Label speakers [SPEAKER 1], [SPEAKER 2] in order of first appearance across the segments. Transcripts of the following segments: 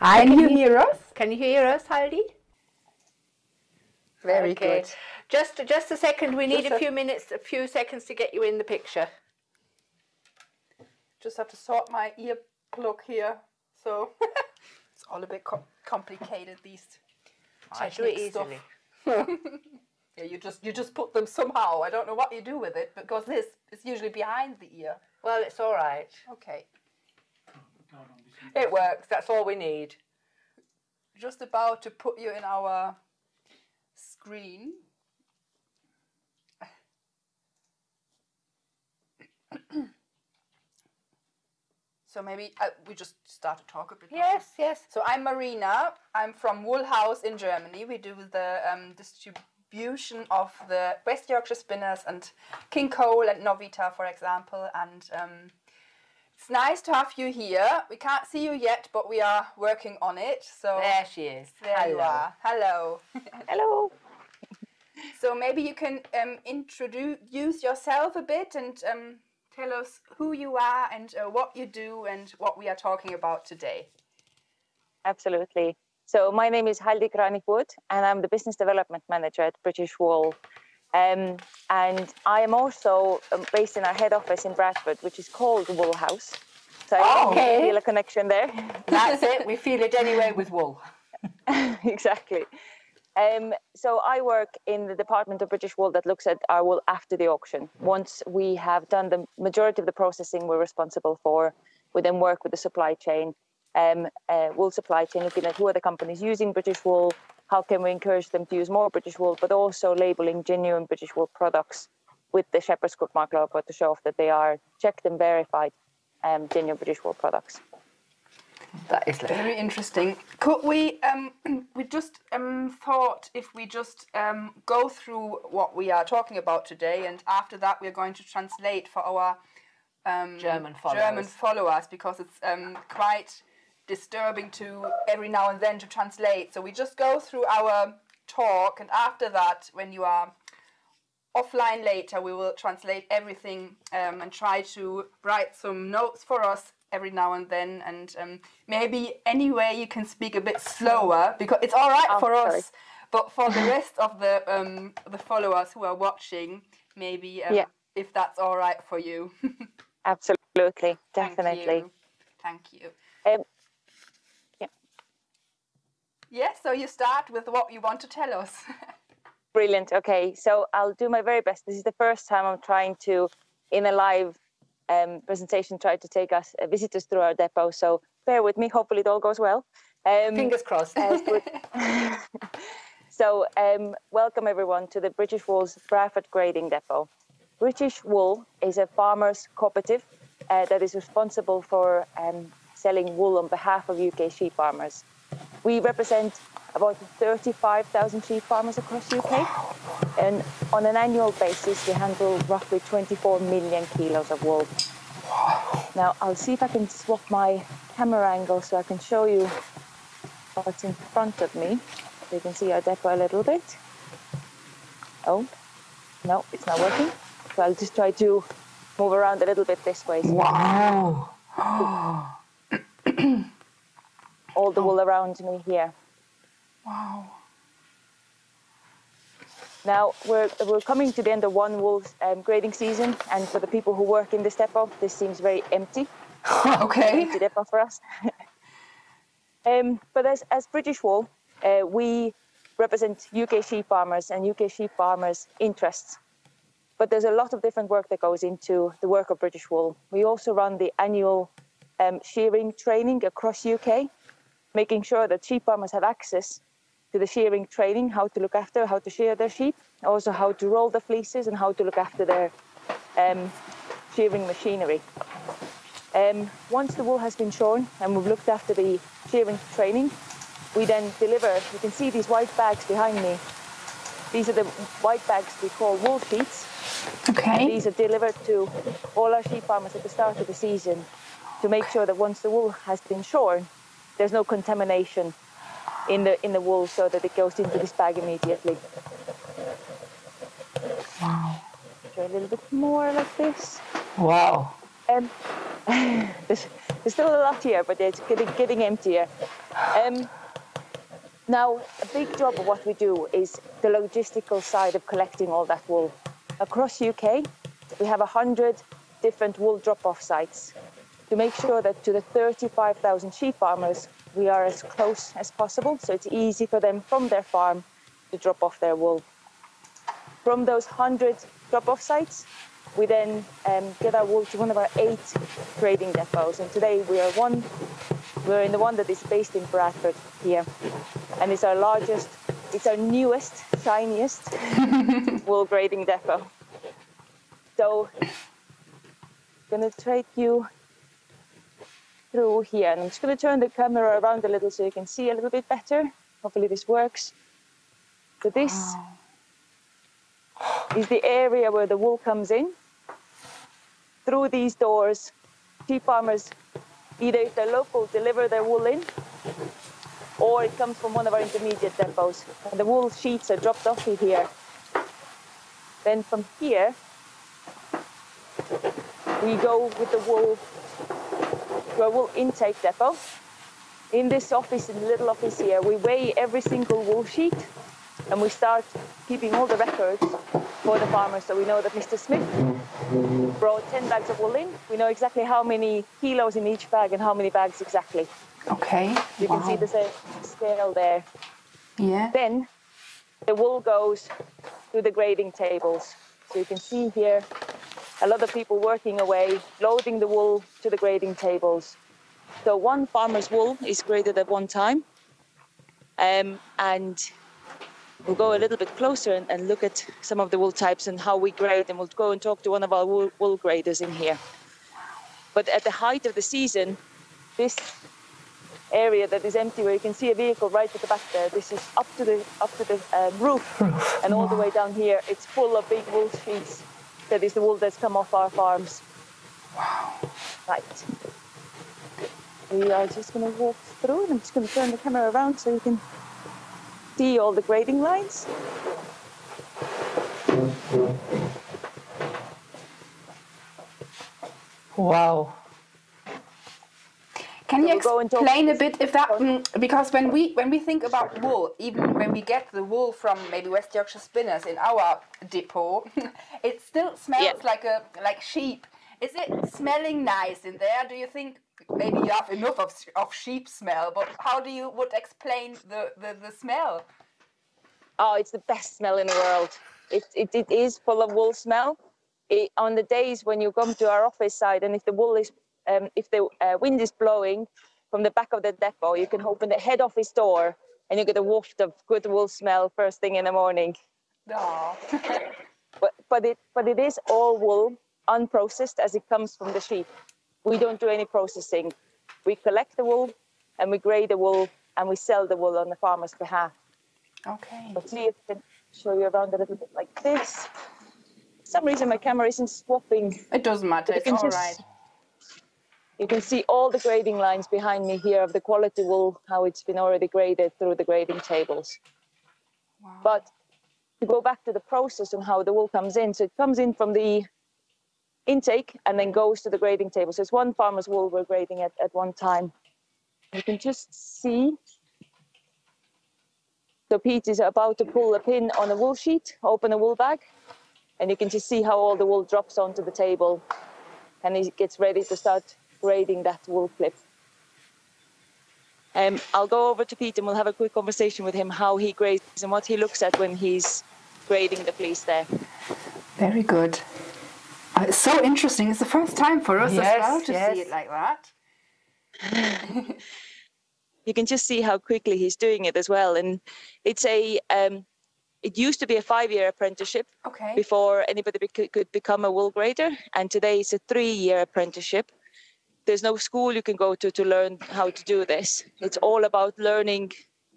[SPEAKER 1] Can you hear us?
[SPEAKER 2] Can you hear us, Heidi?
[SPEAKER 1] Very good.
[SPEAKER 2] Just a second. We need a few seconds to get you in the picture.
[SPEAKER 1] Just have to sort my ear plug here. So it's all a bit complicated, these technique stuff. Yeah, you just put them somehow. I don't know what you do with it, because this is usually behind the ear.
[SPEAKER 2] Well, it's all right.
[SPEAKER 1] Okay.
[SPEAKER 2] It works. That's all we need.
[SPEAKER 1] Just about to put you in our screen. So maybe we just start to talk a bit.
[SPEAKER 2] Yes, yes.
[SPEAKER 1] So I'm Marina. I'm from Woolhouse in Germany. We do the distribution of the West Yorkshire Spinners and King Cole and Novita, for example. And it's nice to have you here. We can't see you yet, but we are working on it. So
[SPEAKER 2] there she is.
[SPEAKER 1] There you are. Hello.
[SPEAKER 3] Hello.
[SPEAKER 1] So maybe you can introduce yourself a bit and tell us who you are and what you do and what we are talking about today.
[SPEAKER 3] Absolutely. So my name is Heidi Kranichwood and I'm the Business Development Manager at British Wool. And I am also based in our head office in Bradford, which is called Woolhouse. So I feel a connection there.
[SPEAKER 2] That's it. We feel it anyway with wool.
[SPEAKER 3] Exactly. So I work in the department of British Wool that looks at our wool after the auction. Once we have done the majority of the processing we're responsible for, we then work with the supply chain, wool supply chain, looking at who are the companies using British wool, how can we encourage them to use more British wool, but also labeling genuine British wool products with the Shepherd's Crook mark logo to show off that they are checked and verified genuine British wool products.
[SPEAKER 1] That is very interesting. Could we just thought if we just go through what we are talking about today, and after that we're going to translate for our
[SPEAKER 2] German
[SPEAKER 1] followers, because it's quite disturbing to every now and then to translate. So we just go through our talk, and after that, when you are offline later, we will translate everything and try to write some notes for us every now and then, and maybe anyway you can speak a bit slower, because it's all right for us, but for the rest of the followers who are watching, maybe if that's all right for you.
[SPEAKER 3] Absolutely, definitely.
[SPEAKER 1] Thank you. Yes, so you start with what you want to tell us.
[SPEAKER 3] Brilliant. Okay, so I'll do my very best. This is the first time I'm trying to, in a live presentation, try to take us visitors through our depot. So bear with me. Hopefully it all goes well.
[SPEAKER 2] Fingers crossed.
[SPEAKER 3] So welcome everyone to the British Wool's Bradford Grading Depot. British Wool is a farmers' cooperative that is responsible for selling wool on behalf of UK sheep farmers. We represent about 35,000 sheep farmers across the UK, and on an annual basis we handle roughly 24 million kilos of wool. Now I'll see if I can swap my camera angle so I can show you what's in front of me, so you can see our depot a little bit. Oh, no, it's not working. So I'll just try to move around a little bit this way. So
[SPEAKER 2] wow!
[SPEAKER 3] all the wool around me here.
[SPEAKER 1] Wow.
[SPEAKER 3] Now we're coming to the end of one wool grading season, and for the people who work in this depot, this seems very empty.
[SPEAKER 1] Okay.
[SPEAKER 3] Empty depot for us. But as British Wool, we represent UK sheep farmers and UK sheep farmers' interests. But there's a lot of different work that goes into the work of British Wool. We also run the annual shearing training across UK, making sure that sheep farmers have access to the shearing training, how to look after, how to shear their sheep, also how to roll the fleeces and how to look after their shearing machinery. Once the wool has been shorn and we've looked after the shearing training, we then deliver, you can see these white bags behind me. These are the white bags we call wool sheets.
[SPEAKER 1] Okay.
[SPEAKER 3] And these are delivered to all our sheep farmers at the start of the season to make sure that once the wool has been shorn, there's no contamination in the wool, so that it goes into this bag immediately.
[SPEAKER 1] Wow.
[SPEAKER 3] Try a little bit more like this.
[SPEAKER 2] Wow.
[SPEAKER 3] There's still a lot here, but it's getting emptier. Now, a big job of what we do is the logistical side of collecting all that wool. Across UK, we have 100 different wool drop-off sites to make sure that to the 35,000 sheep farmers, we are as close as possible, so it's easy for them from their farm to drop off their wool. From those 100 drop-off sites, we then get our wool to one of our 8 grading depots, and today we're in the one that is based in Bradford here, and it's our largest, it's our newest, shiniest wool grading depot. So I'm going to take you through here, and I'm just going to turn the camera around a little so you can see a little bit better. Hopefully this works. So this is the area where the wool comes in. Through these doors, sheep farmers, either if they're local, deliver their wool in, or it comes from one of our intermediate depots. And the wool sheets are dropped off here. Then from here, we go with the wool to our wool intake depot. In this office, in the little office here, we weigh every single wool sheet, and we start keeping all the records for the farmers. So we know that Mr. Smith brought 10 bags of wool in. We know exactly how many kilos in each bag and how many bags exactly.
[SPEAKER 1] Okay.
[SPEAKER 3] You can see the scale there.
[SPEAKER 1] Yeah.
[SPEAKER 3] Then the wool goes to the grading tables. So you can see here a lot of people working away, loading the wool to the grading tables. So one farmer's wool is graded at one time. And we'll go a little bit closer and look at some of the wool types and how we grade, and we'll go and talk to one of our wool graders in here. But at the height of the season, this area that is empty, where you can see a vehicle right at the back there, this is up to the roof, and all the way down here, it's full of big wool sheets. That is the wool that's come off our farms.
[SPEAKER 1] Wow.
[SPEAKER 3] Right. We are just going to walk through, and I'm just going to turn the camera around so you can see all the grading lines.
[SPEAKER 1] Wow. Can you explain a bit if that, because when we think about wool, even when we get the wool from maybe West Yorkshire spinners in our depot, it still smells like sheep. Is it smelling nice in there? Do you think maybe you have enough of sheep smell, but how do you would explain the smell?
[SPEAKER 3] Oh, it's the best smell in the world. It is full of wool smell. On the days when you come to our office side, and if the wool is if the wind is blowing from the back of the depot, you can open the head office door and you get a waft of good wool smell first thing in the morning.
[SPEAKER 1] Oh.
[SPEAKER 3] but it is all wool, unprocessed as it comes from the sheep. We don't do any processing. We collect the wool and we grade the wool and we sell the wool on the farmer's behalf.
[SPEAKER 1] Okay.
[SPEAKER 3] But see if I can show you around a little bit like this. For some reason my camera isn't swapping.
[SPEAKER 1] It doesn't matter, it's all right.
[SPEAKER 3] You can see all the grading lines behind me here of the quality wool, how it's been already graded through the grading tables.
[SPEAKER 1] Wow.
[SPEAKER 3] But to go back to the process and how the wool comes in, so it comes in from the intake and then goes to the grading table. So it's one farmer's wool we're grading at one time. You can just see. So Pete is about to pull a pin on a wool sheet, open a wool bag, and you can just see how all the wool drops onto the table, and he gets ready to start grading that wool clip. I'll go over to Pete and we'll have a quick conversation with him how he grades and what he looks at when he's grading the fleece there.
[SPEAKER 1] Very good. It's so interesting. It's the first time for us as well to see it like that.
[SPEAKER 3] You can just see how quickly he's doing it as well. And it's it used to be a 5-year apprenticeship before anybody could become a wool grader. And today it's a 3-year apprenticeship. There's no school you can go to learn how to do this. It's all about learning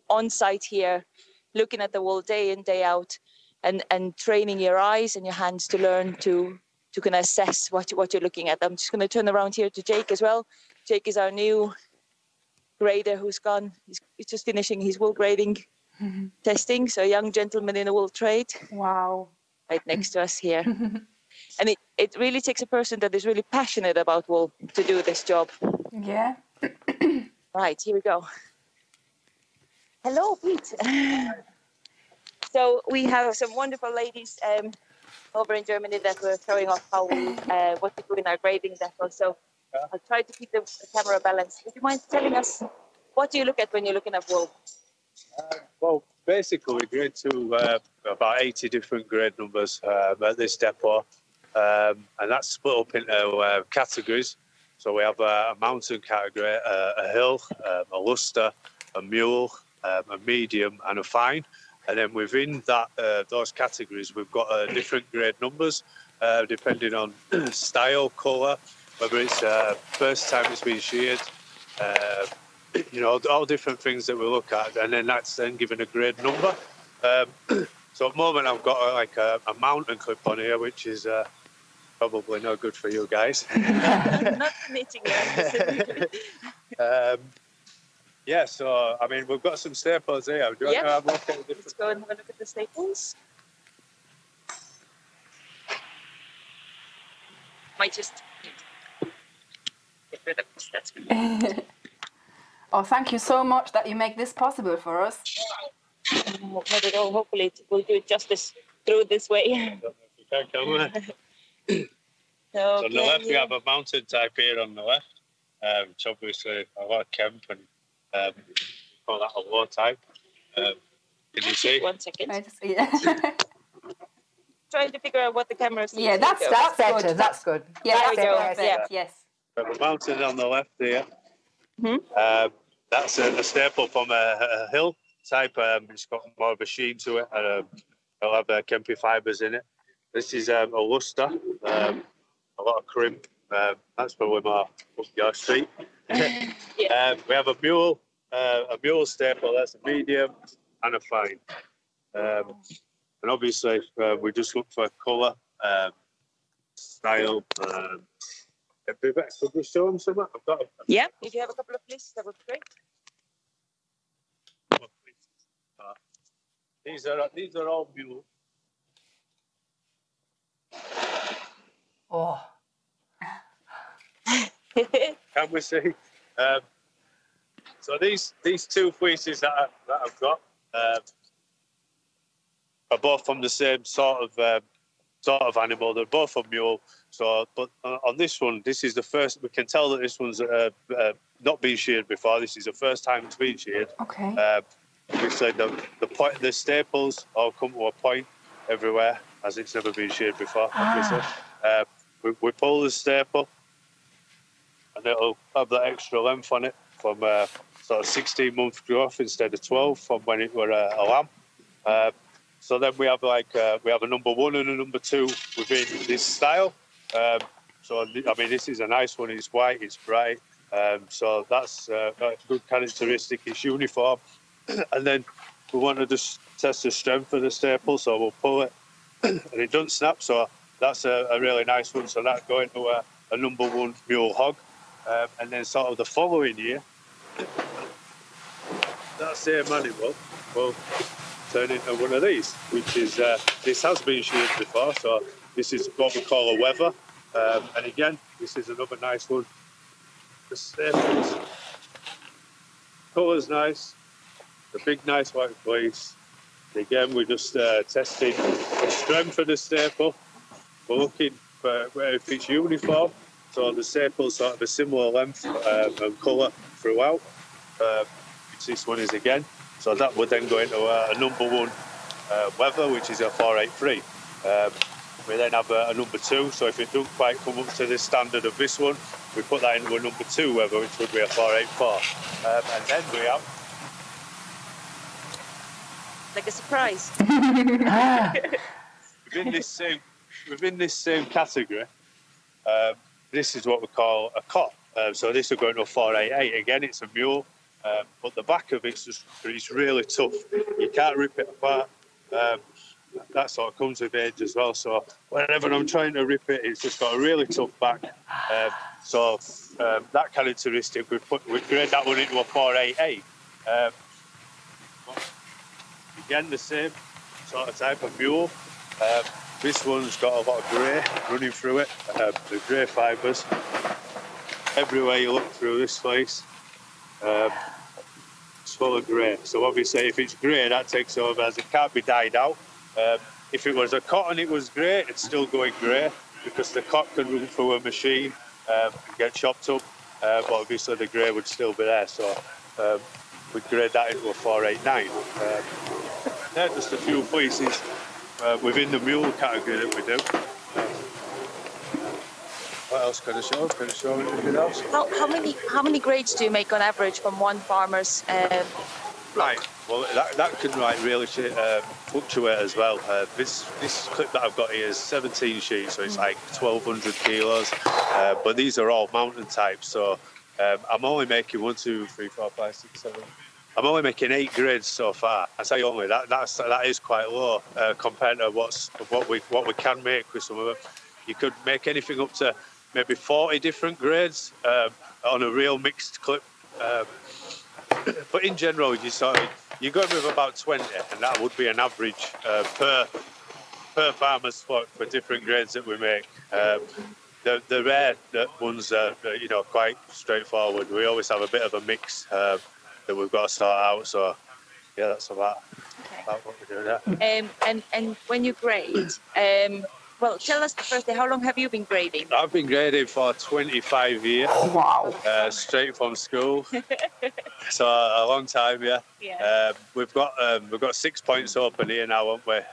[SPEAKER 3] on site here, looking at the wool day in, day out, and training your eyes and your hands to learn to kind of assess what you're looking at. I'm just going to turn around here to Jake as well. Jake is our new grader who's gone. He's just finishing his wool grading testing. So a young gentleman in a wool trade.
[SPEAKER 1] Wow.
[SPEAKER 3] Right next to us here. And it really takes a person that is really passionate about wool to do this job.
[SPEAKER 1] Yeah.
[SPEAKER 3] Right, here we go. Hello, Pete. So we have some wonderful ladies over in Germany that were showing off how we what we do in our grading depot. So I'll try to keep the camera balanced. Would you mind telling us what do you look at when you're looking at wool?
[SPEAKER 4] Well, basically we grade to about 80 different grade numbers at this depot, and that's split up into categories. So we have a mountain category, a hill, a luster, a mule, a medium, and a fine. And then within that those categories, we've got different grade numbers depending on style, colour, whether it's first time it's been sheared, you know, all different things that we look at, and then that's then given a grade number. So at the moment I've got like a mountain clip on here, which is probably no good for you guys.
[SPEAKER 3] Not knitting.
[SPEAKER 4] Yeah, so I mean we've got some staples here. Do you want to have a look at the different?
[SPEAKER 3] Let's go and have a look at the staples. Might just get rid of this. That's good.
[SPEAKER 1] Oh, thank you so much that you make this possible for us.
[SPEAKER 3] Not at all. Hopefully it will do justice through this way.
[SPEAKER 4] I don't know if you can come there.
[SPEAKER 3] So
[SPEAKER 4] on the left we have a mountain type here on the left, which obviously a lot of Kemp and call that a low type. Can you see?
[SPEAKER 3] 1 second.
[SPEAKER 1] I just, yeah.
[SPEAKER 3] Trying to figure out what the camera sees.
[SPEAKER 1] Yeah, that's
[SPEAKER 2] better.
[SPEAKER 1] good.
[SPEAKER 2] That's good.
[SPEAKER 1] Yeah,
[SPEAKER 3] There
[SPEAKER 1] that's
[SPEAKER 3] we go.
[SPEAKER 1] perfect.
[SPEAKER 3] Yeah.
[SPEAKER 1] Yes.
[SPEAKER 4] We have a mountain on the left here.
[SPEAKER 3] Mm-hmm.
[SPEAKER 4] That's a staple from a hill type. It's got more of a sheen to it, and it'll have Kempy fibres in it. This is a luster, a lot of crimp. That's probably more up your street.
[SPEAKER 3] Yeah.
[SPEAKER 4] We have a mule staple. That's a medium and a fine. And obviously, we just look for colour, style. Could we show them some? I've got.
[SPEAKER 3] Yeah. If you have a couple of lists, that would be great.
[SPEAKER 4] These are all mule.
[SPEAKER 2] Oh.
[SPEAKER 4] Can we see? So these two fleeces that I've got are both from the same sort of animal. They're both from mule. So, but on this one, this is the first. We can tell that this one's not been sheared before. This is the first time it's been sheared.
[SPEAKER 1] Okay.
[SPEAKER 4] We said the staples all come to a point everywhere, as it's never been sheared before. Obviously, we pull the staple, and it'll have that extra length on it from sort of 16-month growth instead of 12 from when it were a lamb. So then we have a number 1 and a number 2 within this style. So I mean, this is a nice one. It's white, it's bright. So that's a good characteristic. It's uniform. And then we want to just test the strength of the staple, so we'll pull it, and it doesn't snap. So that's a really nice one. So that's going to a number 1 mule hog. And then sort of the following year, that same animal will turn into one of these, which is, this has been sheared before, so this is what we call a weather. And again, this is another nice one. The staples, colour's nice, the big nice white fleece. Again, we're just testing the strength of the staple. We're looking for if it's uniform, so the staple's sort of a similar length and colour throughout, which this one is again. So that would then go into a number 1 weather, which is a 483. We then have a number 2, so if it doesn't quite come up to the standard of this one, we put that into a number 2 weather, which would be a 484. And then we have...
[SPEAKER 3] Like a surprise.
[SPEAKER 4] Within this same category, this is what we call a cot. So this will go into a 488. Again, it's a mule, but the back of it's really tough. You can't rip it apart. That sort of comes with age as well. So whenever I'm trying to rip it, it's just got a really tough back. So that characteristic, we grade that one into a 488. Again, the same sort of type of mule. This one's got a lot of grey running through it, the grey fibres. Everywhere you look through this place. full of grey. So obviously if it's grey, that takes over as it can't be dyed out. If it was a cotton, it was grey, it's still going grey because the cotton can run through a machine and get chopped up, but obviously the grey would still be there. So we grade that into a 489. There are just a few fleeces within the mule category that we do. What else can I show? Can I show anything else?
[SPEAKER 3] How many grades do you make on average from one farmer's
[SPEAKER 4] Right, well that can really fluctuate as well. This clip that I've got here is 17 sheets, so it's like 1,200 kilos. But these are all mountain types, so I'm only making 1, 2, 3, 4, 5, 6, 7. I'm only making 8 grades so far. I say only that is quite low compared to what we can make with some of them. You could make anything up to maybe 40 different grades on a real mixed clip. But in general, you go with about 20, and that would be an average per farmer's flock for different grades that we make. The rare ones are quite straightforward. We always have a bit of a mix that we've got to sort out. So yeah, that's about what we do there.
[SPEAKER 3] And when you grade, well, tell us firstly, how long have you been grading?
[SPEAKER 4] I've been grading for 25 years.
[SPEAKER 1] Wow.
[SPEAKER 4] Straight from school. So a long time, yeah. We've got 6 points open here now, haven't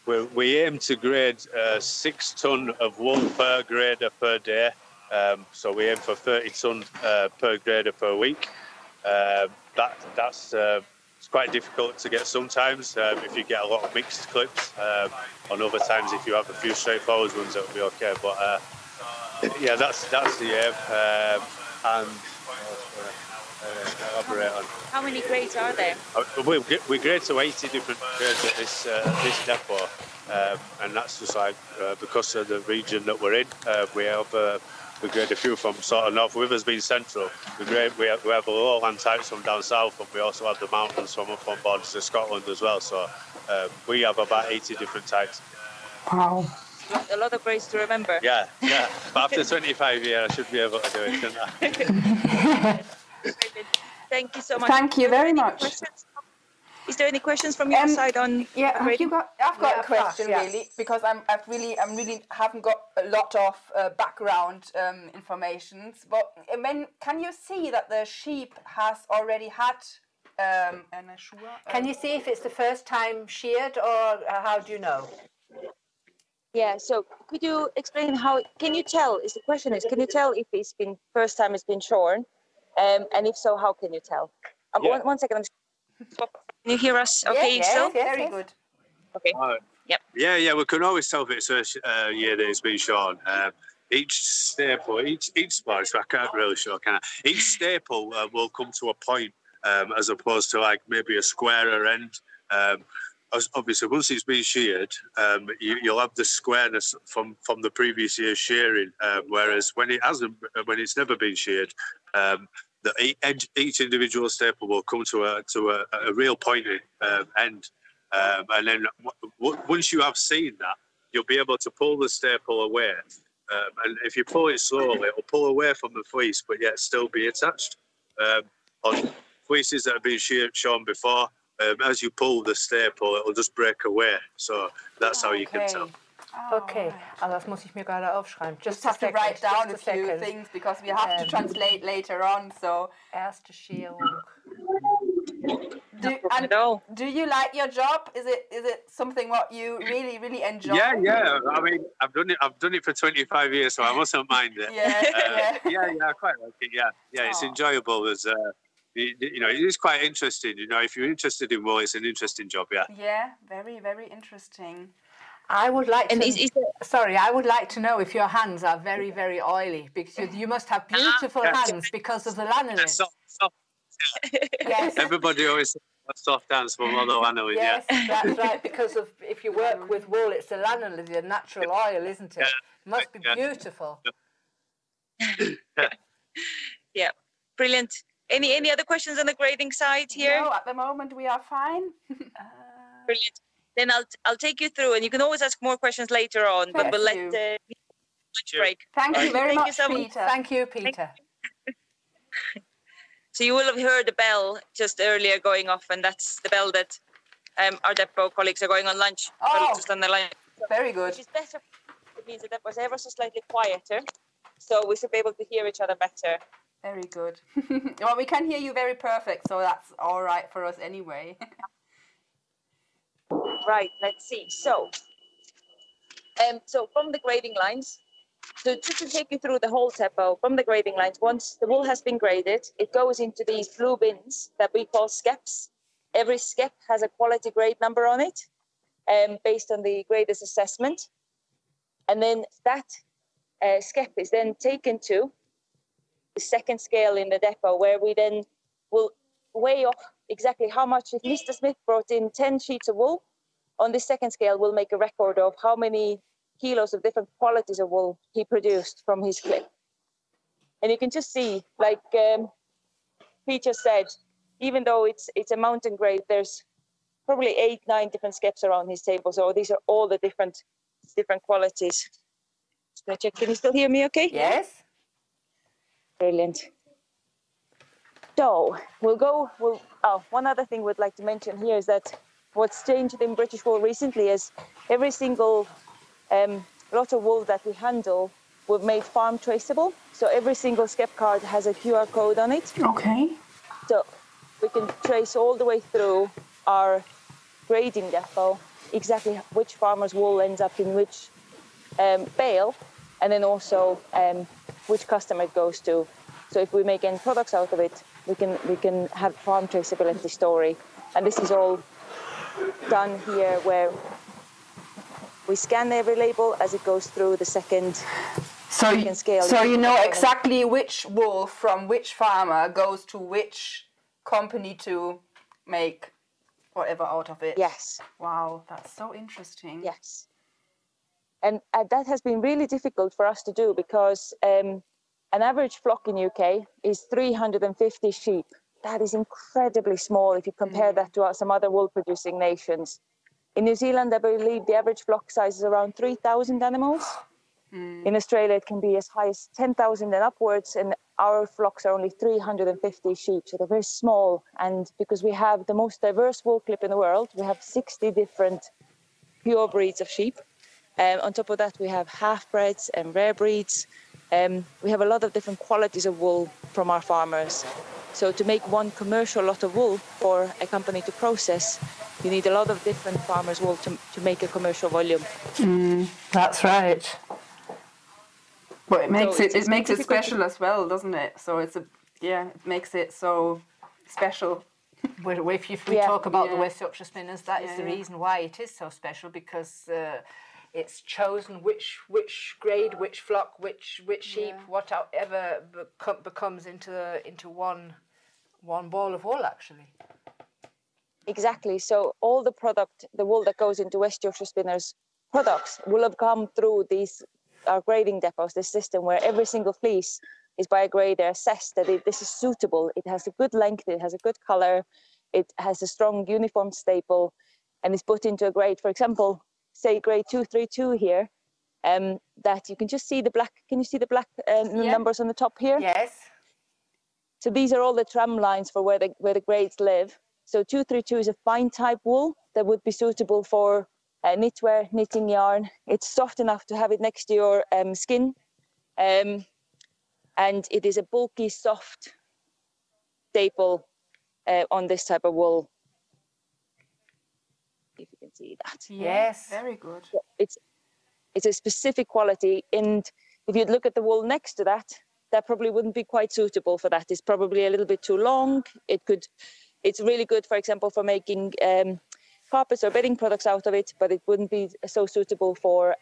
[SPEAKER 4] we? We aim to grade 6 ton of wool per grader per day. So we aim for 30 ton per grader per week. That's it's quite difficult to get sometimes if you get a lot of mixed clips. On other times, if you have a few straightforward ones, that'll be okay. But yeah, that's the aim. And elaborate on.
[SPEAKER 3] How many grades are there?
[SPEAKER 4] We grade to 80 different grades at this depot, and that's just like because of the region that we're in. We grade a few from sort of north. With us being central, we have the lowland types from down south, and we also have the mountains from up on borders to Scotland as well. So we have about 80 different types.
[SPEAKER 1] Wow.
[SPEAKER 3] A lot of grades to remember.
[SPEAKER 4] Yeah. But after 25 years, I should be able to do it, shouldn't I?
[SPEAKER 3] Thank you so much.
[SPEAKER 1] Thank you very much.
[SPEAKER 3] Is there any questions from your side on?
[SPEAKER 1] Yeah,
[SPEAKER 3] grading?
[SPEAKER 1] I've got a question
[SPEAKER 2] yes.
[SPEAKER 1] really, because I'm really haven't got a lot of background information. But can you see that the sheep has already had
[SPEAKER 2] Can you see if it's the first time sheared, or how do you know?
[SPEAKER 3] Yeah, so could you explain how, can you tell if it's been first time it's been shorn, and if so, how can you tell? One second, can you hear us okay still?
[SPEAKER 1] Yes, very good.
[SPEAKER 3] Okay. Yep.
[SPEAKER 4] Yeah, we can always tell if it's first year that it's been shorn. Each staple, each spot, so I can't really show, can I? Each staple will come to a point as opposed to like maybe a squarer end. Obviously, once it's been sheared, you'll have the squareness from the previous year's shearing. Whereas when it's never been sheared, each individual staple will come to a real pointed end. And then once you have seen that, you'll be able to pull the staple away. And if you pull it slowly, it'll pull away from the fleece, but yet still be attached. On fleeces that have been shorn before, as you pull the staple, it'll just break away. So that's how you can tell.
[SPEAKER 2] Okay, also das muss ich mir gerade aufschreiben.
[SPEAKER 1] Just have to write down a few things because we have to translate later on. So
[SPEAKER 2] erste Scherung.
[SPEAKER 1] Do you like your job? Is it something what you really enjoy?
[SPEAKER 4] Yeah. I mean, I've done it for 25 years, so I mustn't mind it. Yeah, I quite like it. Yeah, it's enjoyable. There's it's quite interesting. If you're interested in wool, it's an interesting job.
[SPEAKER 1] Yeah, very, very interesting.
[SPEAKER 2] I would like I would like to know if your hands are very, very oily, because you must have beautiful hands because of the lanolin.
[SPEAKER 4] Soft.
[SPEAKER 2] Yes.
[SPEAKER 4] Everybody always says soft hands from all the lanolin.
[SPEAKER 2] Yes, that's right. Because if you work with wool, it's the lanolin, the natural oil, isn't it? It must be beautiful.
[SPEAKER 3] Yeah, brilliant. Any other questions on the grading side here?
[SPEAKER 1] No, at the moment we are fine.
[SPEAKER 3] Brilliant. Then I'll take you through, and you can always ask more questions later on. But we'll let the lunch break.
[SPEAKER 1] Thank you very much, Peter.
[SPEAKER 2] Thank you, Peter.
[SPEAKER 3] So you will have heard the bell just earlier going off, and that's the bell that our depot colleagues are going on lunch. Just on the line.
[SPEAKER 1] Very good.
[SPEAKER 3] Which is better. It means that that was ever so slightly quieter, so we should be able to hear each other better.
[SPEAKER 1] Very good. Well, we can hear you very perfect, so that's all right for us anyway.
[SPEAKER 3] Right, let's see. So from the grading lines, so just to take you through the whole depot, from the grading lines, once the wool has been graded, it goes into these blue bins that we call skeps. Every skep has a quality grade number on it, based on the grader's assessment. And then that skep is then taken to the second scale in the depot, where we then will weigh off exactly how much. If Mr. Smith brought in 10 sheets of wool, on this second scale, we'll make a record of how many kilos of different qualities of wool he produced from his clip. And you can just see, like Peter said, even though it's a mountain grade, there's probably 8-9 different skeps around his table. So these are all the different qualities. Just gonna check. Can you still hear me okay?
[SPEAKER 1] Yes.
[SPEAKER 3] Brilliant. So one other thing we'd like to mention here is that what's changed in British wool recently is every single lot of wool that we handle, we've made farm traceable. So every single skep card has a QR code on it.
[SPEAKER 1] Okay.
[SPEAKER 3] So we can trace all the way through our grading depot exactly which farmer's wool ends up in which bale, and then also which customer it goes to. So if we make any products out of it, we can have farm traceability story. And this is all done here, where we scan every label as it goes through the second scale.
[SPEAKER 1] So you know exactly which wool from which farmer goes to which company to make whatever out of it.
[SPEAKER 3] Yes.
[SPEAKER 1] Wow, that's so interesting.
[SPEAKER 3] Yes. And that has been really difficult for us to do, because an average flock in UK is 350 sheep. That is incredibly small if you compare that to some other wool-producing nations. In New Zealand, I believe the average flock size is around 3,000 animals. In Australia, it can be as high as 10,000 and upwards, and our flocks are only 350 sheep, so they're very small. And because we have the most diverse wool clip in the world, we have 60 different pure breeds of sheep. On top of that, we have half-breds and rare breeds. We have a lot of different qualities of wool from our farmers. So to make one commercial lot of wool for a company to process, you need a lot of different farmers' wool to make a commercial volume.
[SPEAKER 2] That's right.
[SPEAKER 1] But it makes it special as well, doesn't it? So it makes it so special.
[SPEAKER 2] If we talk about the West Yorkshire spinners, that is the reason why it is so special, because it's chosen which grade, which flock, which sheep, whatever becomes into one ball of wool, actually.
[SPEAKER 3] Exactly. So all the wool that goes into West Yorkshire spinners products will have come through our grading depots, this system where every single fleece is by a grader assessed that this is suitable. It has a good length, it has a good color, it has a strong uniform staple, and is put into a grade. For example, say grade 232 here, that you can just see the black. Can you see the black numbers on the top here?
[SPEAKER 1] Yes.
[SPEAKER 3] So these are all the tram lines for where the grades live. So 232 is a fine type wool that would be suitable for knitwear, knitting yarn. It's soft enough to have it next to your skin, and it is a bulky, soft staple on this type of wool. If you can see that.
[SPEAKER 1] Yes, very good.
[SPEAKER 3] It's a specific quality, and if you'd look at the wool next to that, that probably wouldn't be quite suitable for that. It's probably a little bit too long. It's really good, for example, for making carpets or bedding products out of it, but it wouldn't be so suitable for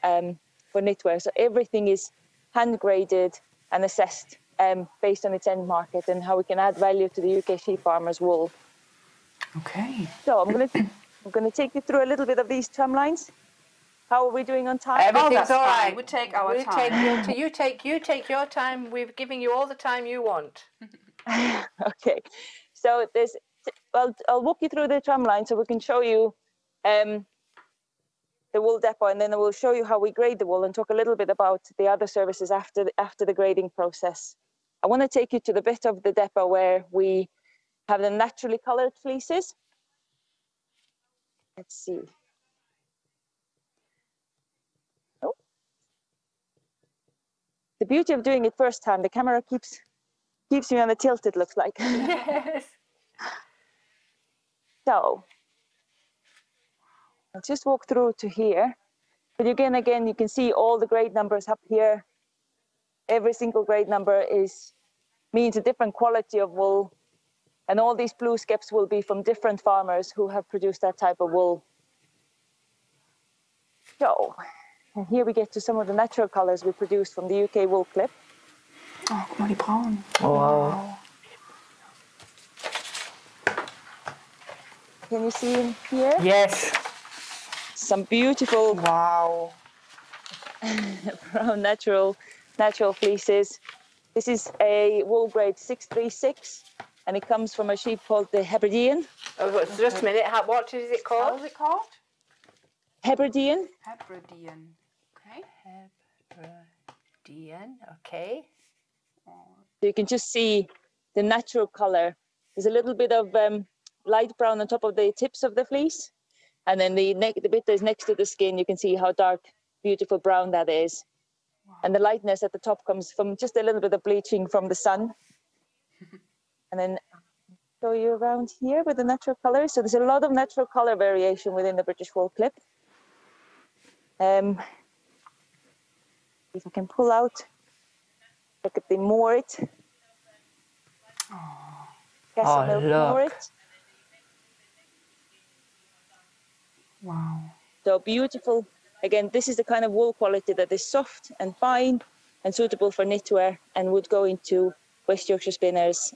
[SPEAKER 3] knitwear. So everything is hand graded and assessed based on its end market and how we can add value to the UK sheep farmers' wool.
[SPEAKER 1] Okay.
[SPEAKER 3] So I'm going to take you through a little bit of these tram lines. How are we doing on time?
[SPEAKER 2] Everything's all right.
[SPEAKER 1] We take our time.
[SPEAKER 2] You take your time. We're giving you all the time you want.
[SPEAKER 3] Okay. So I'll walk you through the tram line so we can show you the wool depot, and then I will show you how we grade the wool and talk a little bit about the other services after the grading process. I want to take you to the bit of the depot where we have the naturally colored fleeces. Let's see. Oh. The beauty of doing it first time, the camera keeps me on the tilt, it looks like.
[SPEAKER 2] Yes.
[SPEAKER 3] So, I'll just walk through to here. But again, you can see all the grade numbers up here. Every single grade number means a different quality of wool. And all these blue skeps will be from different farmers who have produced that type of wool. So, and here we get to some of the natural colors we produced from the UK wool clip.
[SPEAKER 1] Oh, guck mal, die braun.
[SPEAKER 2] Wow.
[SPEAKER 3] Can you see in here?
[SPEAKER 2] Yes.
[SPEAKER 3] Some beautiful
[SPEAKER 1] Wow.
[SPEAKER 3] brown natural fleeces. This is a wool grade 636, and it comes from a sheep called the Hebridean.
[SPEAKER 2] Oh, just a minute. What is it called?
[SPEAKER 1] What is it called?
[SPEAKER 3] Hebridean.
[SPEAKER 1] Hebridean. Okay.
[SPEAKER 2] Hebridean. Okay.
[SPEAKER 3] So you can just see the natural color. There's a little bit of light brown on top of the tips of the fleece, and then the bit that is next to the skin, you can see how dark, beautiful brown that is. Wow. And the lightness at the top comes from just a little bit of bleaching from the sun. And then show you around here with the natural colors. So there's a lot of natural color variation within the British wool clip. If I can pull out, look at the moorit. Castle milk moorit.
[SPEAKER 1] Wow.
[SPEAKER 3] So beautiful. Again, this is the kind of wool quality that is soft and fine and suitable for knitwear and would go into West Yorkshire spinners'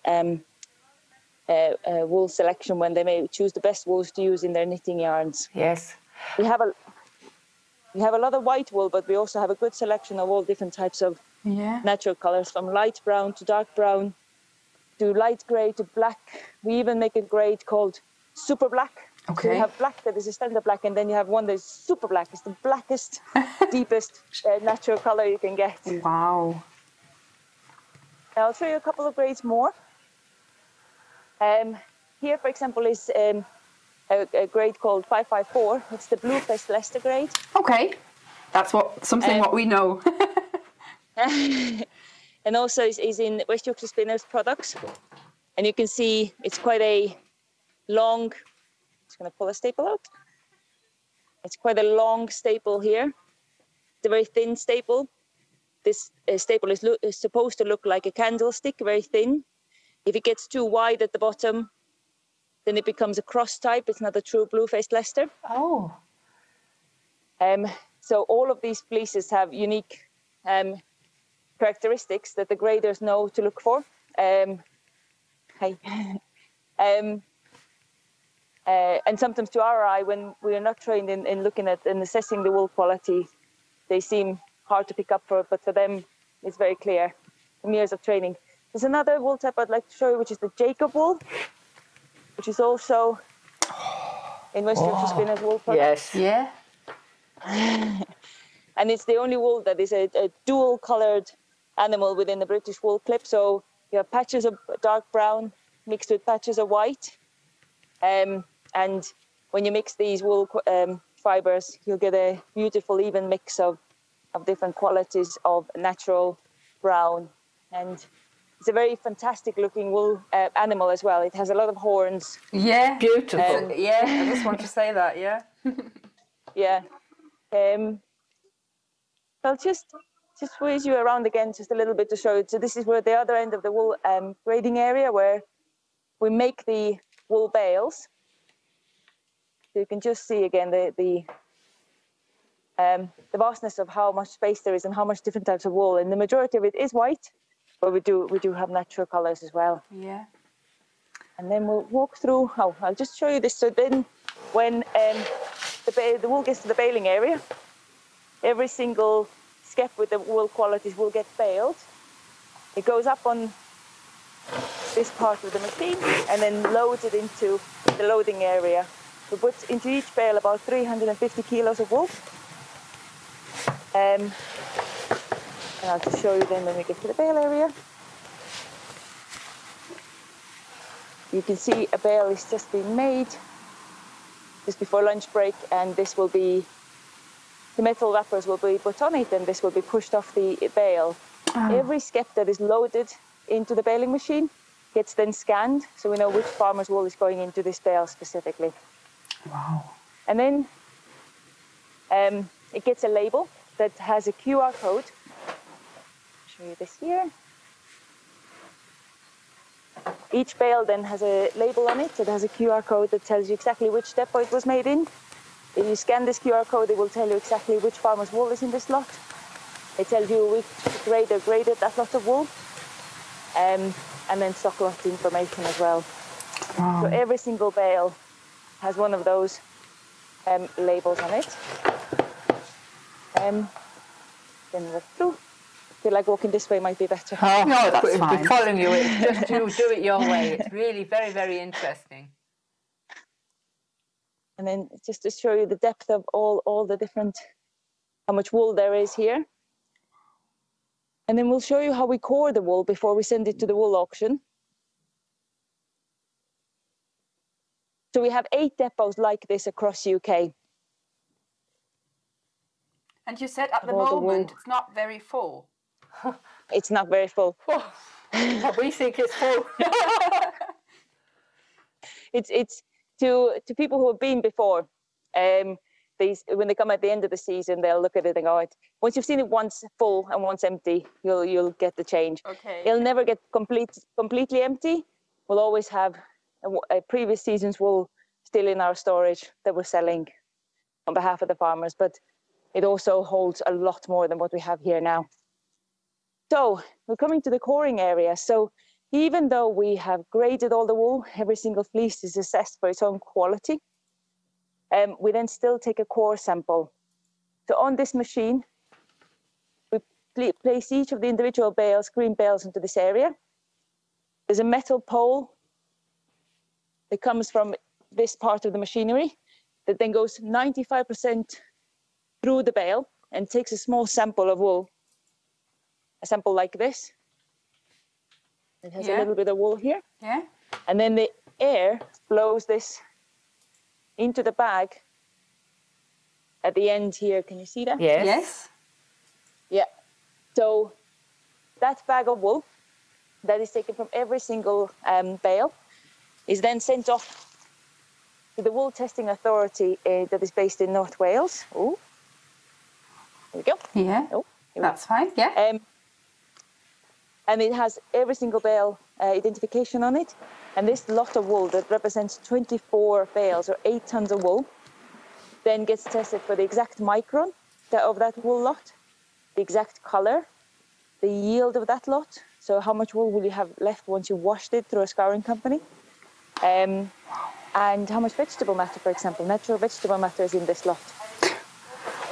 [SPEAKER 3] wool selection when they may choose the best wools to use in their knitting yarns.
[SPEAKER 2] Yes.
[SPEAKER 3] We have a lot of white wool, but we also have a good selection of all different types of natural colors, from light brown to dark brown to light grey to black. We even make a grade called super black.
[SPEAKER 1] Okay.
[SPEAKER 3] So you have black that is a standard black, and then you have one that is super black. It's the blackest, deepest natural color you can get.
[SPEAKER 1] Wow.
[SPEAKER 3] Now I'll show you a couple of grades more. Here, for example, is a grade called 554. It's the Blue Fest Leicester grade.
[SPEAKER 1] Okay. That's what we know.
[SPEAKER 3] And also is in West Yorkshire Spinners products. And you can see it's quite a long, just going to pull a staple out. It's quite a long staple here. It's a very thin staple. This staple is supposed to look like a candlestick, very thin. If it gets too wide at the bottom, then it becomes a cross type. It's not a true blue-faced Leicester.
[SPEAKER 2] Oh.
[SPEAKER 3] So all of these fleeces have unique characteristics that the graders know to look for. And sometimes to our eye, when we are not trained in looking at and assessing the wool quality, they seem hard to pick up but for them, it's very clear from years of training. There's another wool type I'd like to show you, which is the Jacob wool, which is also in West Yorkshire Spinners wool products.
[SPEAKER 2] Yes. Yeah.
[SPEAKER 3] And it's the only wool that is a dual-coloured animal within the British wool clip. So you have patches of dark brown mixed with patches of white. And when you mix these wool fibres, you'll get a beautiful, even mix of different qualities of natural brown. And it's a very fantastic-looking wool animal as well. It has a lot of horns.
[SPEAKER 1] Yeah.
[SPEAKER 2] Beautiful.
[SPEAKER 1] Yeah, I just want to say that, yeah.
[SPEAKER 3] Yeah. I'll just whiz you around again just a little bit to show you. So this is where the other end of the wool grading area, where we make the wool bales. So you can just see again the vastness of how much space there is and how much different types of wool. And the majority of it is white, but we do have natural colours as well.
[SPEAKER 1] Yeah.
[SPEAKER 3] And then we'll walk through. Oh, I'll just show you this. So then, when the wool gets to the baling area, every single skep with the wool qualities will get baled. It goes up on this part of the machine and then loads it into the loading area. We put into each bale about 350 kilos of wool. And I'll just show you then when we get to the bale area. you can see a bale is just being made just before lunch break, and this will be, the metal wrappers will be put on it, and this will be pushed off the bale. Every skep that is loaded into the baling machine gets then scanned, so we know which farmer's wool is going into this bale specifically.
[SPEAKER 1] Wow.
[SPEAKER 3] And then it gets a label that has a QR code. I'll show you this here. Each bale then has a label on it that has a QR code that tells you exactly which depot it was made in. If you scan this QR code, it will tell you exactly which farmer's wool is in this lot. It tells you which grader graded that lot of wool, and then stock lot information as well.
[SPEAKER 1] Wow.
[SPEAKER 3] So every single bale has one of those labels on it. Then walk through. I feel like walking this way might be better.
[SPEAKER 2] Oh,
[SPEAKER 1] no, that's fine.
[SPEAKER 2] We're following you. Just do it your way. It's really very, very interesting.
[SPEAKER 3] And then just to show you the depth of all the different, how much wool there is here. And then we'll show you how we core the wool before we send it to the wool auction. So we have 8 depots like this across UK.
[SPEAKER 1] And you said at the moment it's not very full.
[SPEAKER 3] It's not very full.
[SPEAKER 2] We think it's full.
[SPEAKER 3] It's to people who have been before. When they come at the end of the season, they'll look at it and go, once you've seen it once full and once empty, you'll get the change.
[SPEAKER 1] Okay.
[SPEAKER 3] It'll never get completely empty. We'll always have previous season's wool still in our storage that we're selling on behalf of the farmers, but it also holds a lot more than what we have here now. So we're coming to the coring area. So even though we have graded all the wool, every single fleece is assessed for its own quality. We then still take a core sample. So on this machine, we place each of the individual bales, green bales, into this area. There's a metal pole that comes from this part of the machinery that then goes 95% through the bale and takes a small sample of wool, a sample like this. It has a little bit of wool here.
[SPEAKER 1] Yeah.
[SPEAKER 3] And then the air blows this into the bag at the end here. Can you see that?
[SPEAKER 2] Yes.
[SPEAKER 1] Yes.
[SPEAKER 3] Yeah. So that bag of wool that is taken from every single bale is then sent off to the wool testing authority that is based in North Wales. Oh, there we go.
[SPEAKER 1] Yeah.
[SPEAKER 3] Oh,
[SPEAKER 1] that's fine. Yeah.
[SPEAKER 3] And it has every single bale identification on it. And this lot of wool that represents 24 bales or 8 tons of wool then gets tested for the exact micron of that wool lot, the exact color, the yield of that lot. So how much wool will you have left once you washed it through a scouring company? And how much vegetable matter, for example, natural vegetable matter is in this lot.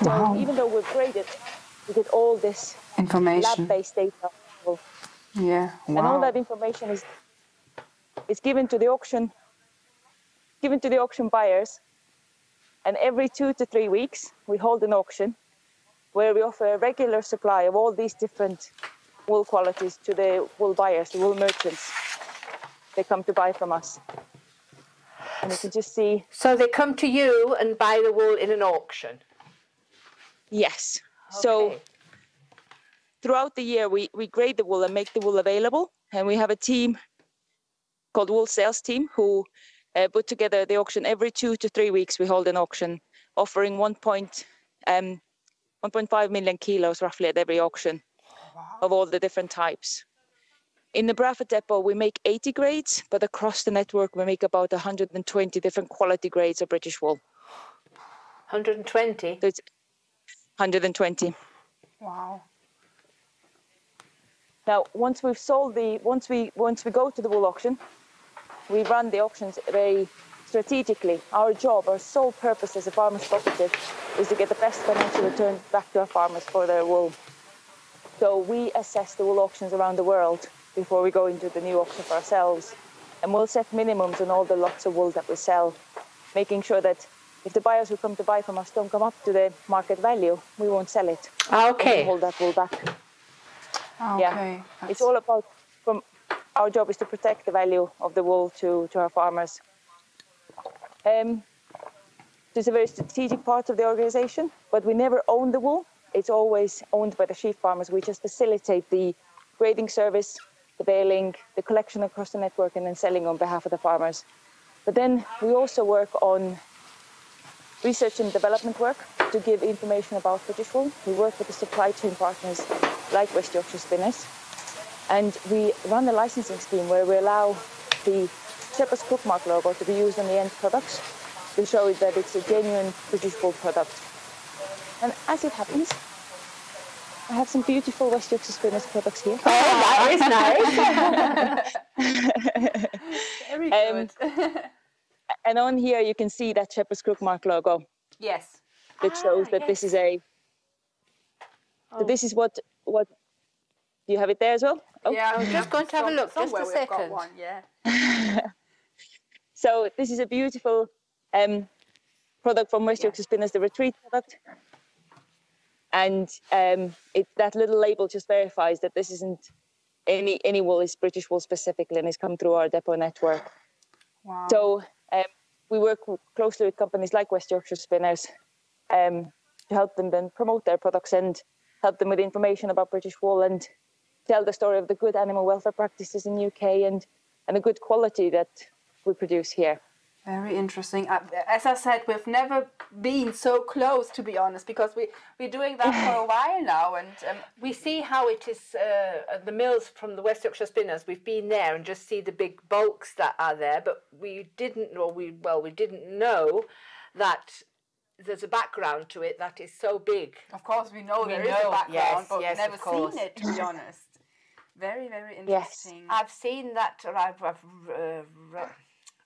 [SPEAKER 1] Wow.
[SPEAKER 3] So even though we've graded, we get all this
[SPEAKER 1] information,
[SPEAKER 3] lab-based data.
[SPEAKER 1] Yeah. Wow.
[SPEAKER 3] And all that information is given to the auction buyers. And every 2 to 3 weeks, we hold an auction where we offer a regular supply of all these different wool qualities to the wool buyers, the wool merchants. They come to buy from us. And you can just see.
[SPEAKER 2] So they come to you and buy the wool in an auction?
[SPEAKER 3] Yes.
[SPEAKER 2] Okay.
[SPEAKER 3] So throughout the year, we grade the wool and make the wool available. And we have a team called Wool Sales Team who put together the auction. Every 2 to 3 weeks. We hold an auction offering 1.5 million kilos roughly at every auction. Wow. Of all the different types. In the Bradford depot, we make 80 grades, but across the network, we make about 120 different quality grades of British wool.
[SPEAKER 2] 120?
[SPEAKER 3] So it's 120.
[SPEAKER 1] Wow.
[SPEAKER 3] Now, once we go to the wool auction, we run the auctions very strategically. Our job, our sole purpose as a farmers cooperative is to get the best financial return back to our farmers for their wool. So we assess the wool auctions around the world before we go into the new auction for ourselves. And we'll set minimums on all the lots of wool that we sell, making sure that if the buyers who come to buy from us don't come up to the market value, we won't sell it.
[SPEAKER 2] Okay.
[SPEAKER 3] We'll hold that wool back.
[SPEAKER 1] Okay.
[SPEAKER 3] Yeah. It's all about, from our job is to protect the value of the wool to our farmers. It's a very strategic part of the organization, but we never own the wool. It's always owned by the sheep farmers. We just facilitate the grading service, the baling, the collection across the network, and then selling on behalf of the farmers. But then we also work on research and development work to give information about British wool. We work with the supply chain partners like West Yorkshire Spinners. And we run a licensing scheme where we allow the Shepherd's Crook Mark logo to be used on the end products to show that it's a genuine British wool product. And as it happens, I have some beautiful West Yorkshire Spinners products here.
[SPEAKER 2] Oh, that is
[SPEAKER 1] nice. Very good.
[SPEAKER 3] And on here you can see that Shepherd's Crook Mark logo.
[SPEAKER 1] Yes.
[SPEAKER 3] That shows that this is a. So this is what you have it there as well.
[SPEAKER 1] Oh. Yeah,
[SPEAKER 2] I'm just going to have a look. Just a second.
[SPEAKER 1] Got one, yeah.
[SPEAKER 3] So this is a beautiful product from West Yorkshire Spinners, the Retreat product. And that little label just verifies that this isn't any wool, is British wool specifically, and it's come through our depot network.
[SPEAKER 1] Wow.
[SPEAKER 3] So we work closely with companies like West Yorkshire Spinners to help them then promote their products and help them with information about British wool and tell the story of the good animal welfare practices in UK and the good quality that we produce here.
[SPEAKER 1] Very interesting. As I said, we've never been so close, to be honest, because we're doing that for a while now, and
[SPEAKER 2] we see how it is. The mills from the West Yorkshire Spinners, we've been there and just see the big bulks that are there, but we didn't know that there's a background to it that is so big.
[SPEAKER 1] Of course, we know there is a background, but we've never seen it, to be honest. Very, very interesting.
[SPEAKER 2] Yes. I've seen that, or I've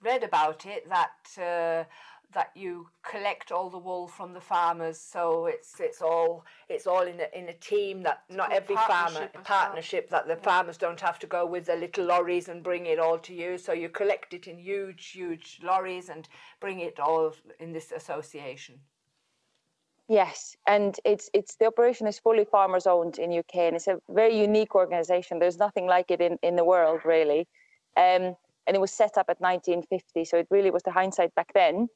[SPEAKER 2] read about it, that you collect all the wool from the farmers, so it's all in a team, that not every farmer partnership, that the farmers don't have to go with their little lorries and bring it all to you, so you collect it in huge lorries and bring it all in this association.
[SPEAKER 3] Yes, and it's the operation is fully farmers owned in UK, and it's a very unique organisation. There's nothing like it in the world, really. And it was set up at 1950, so it really was the hindsight back then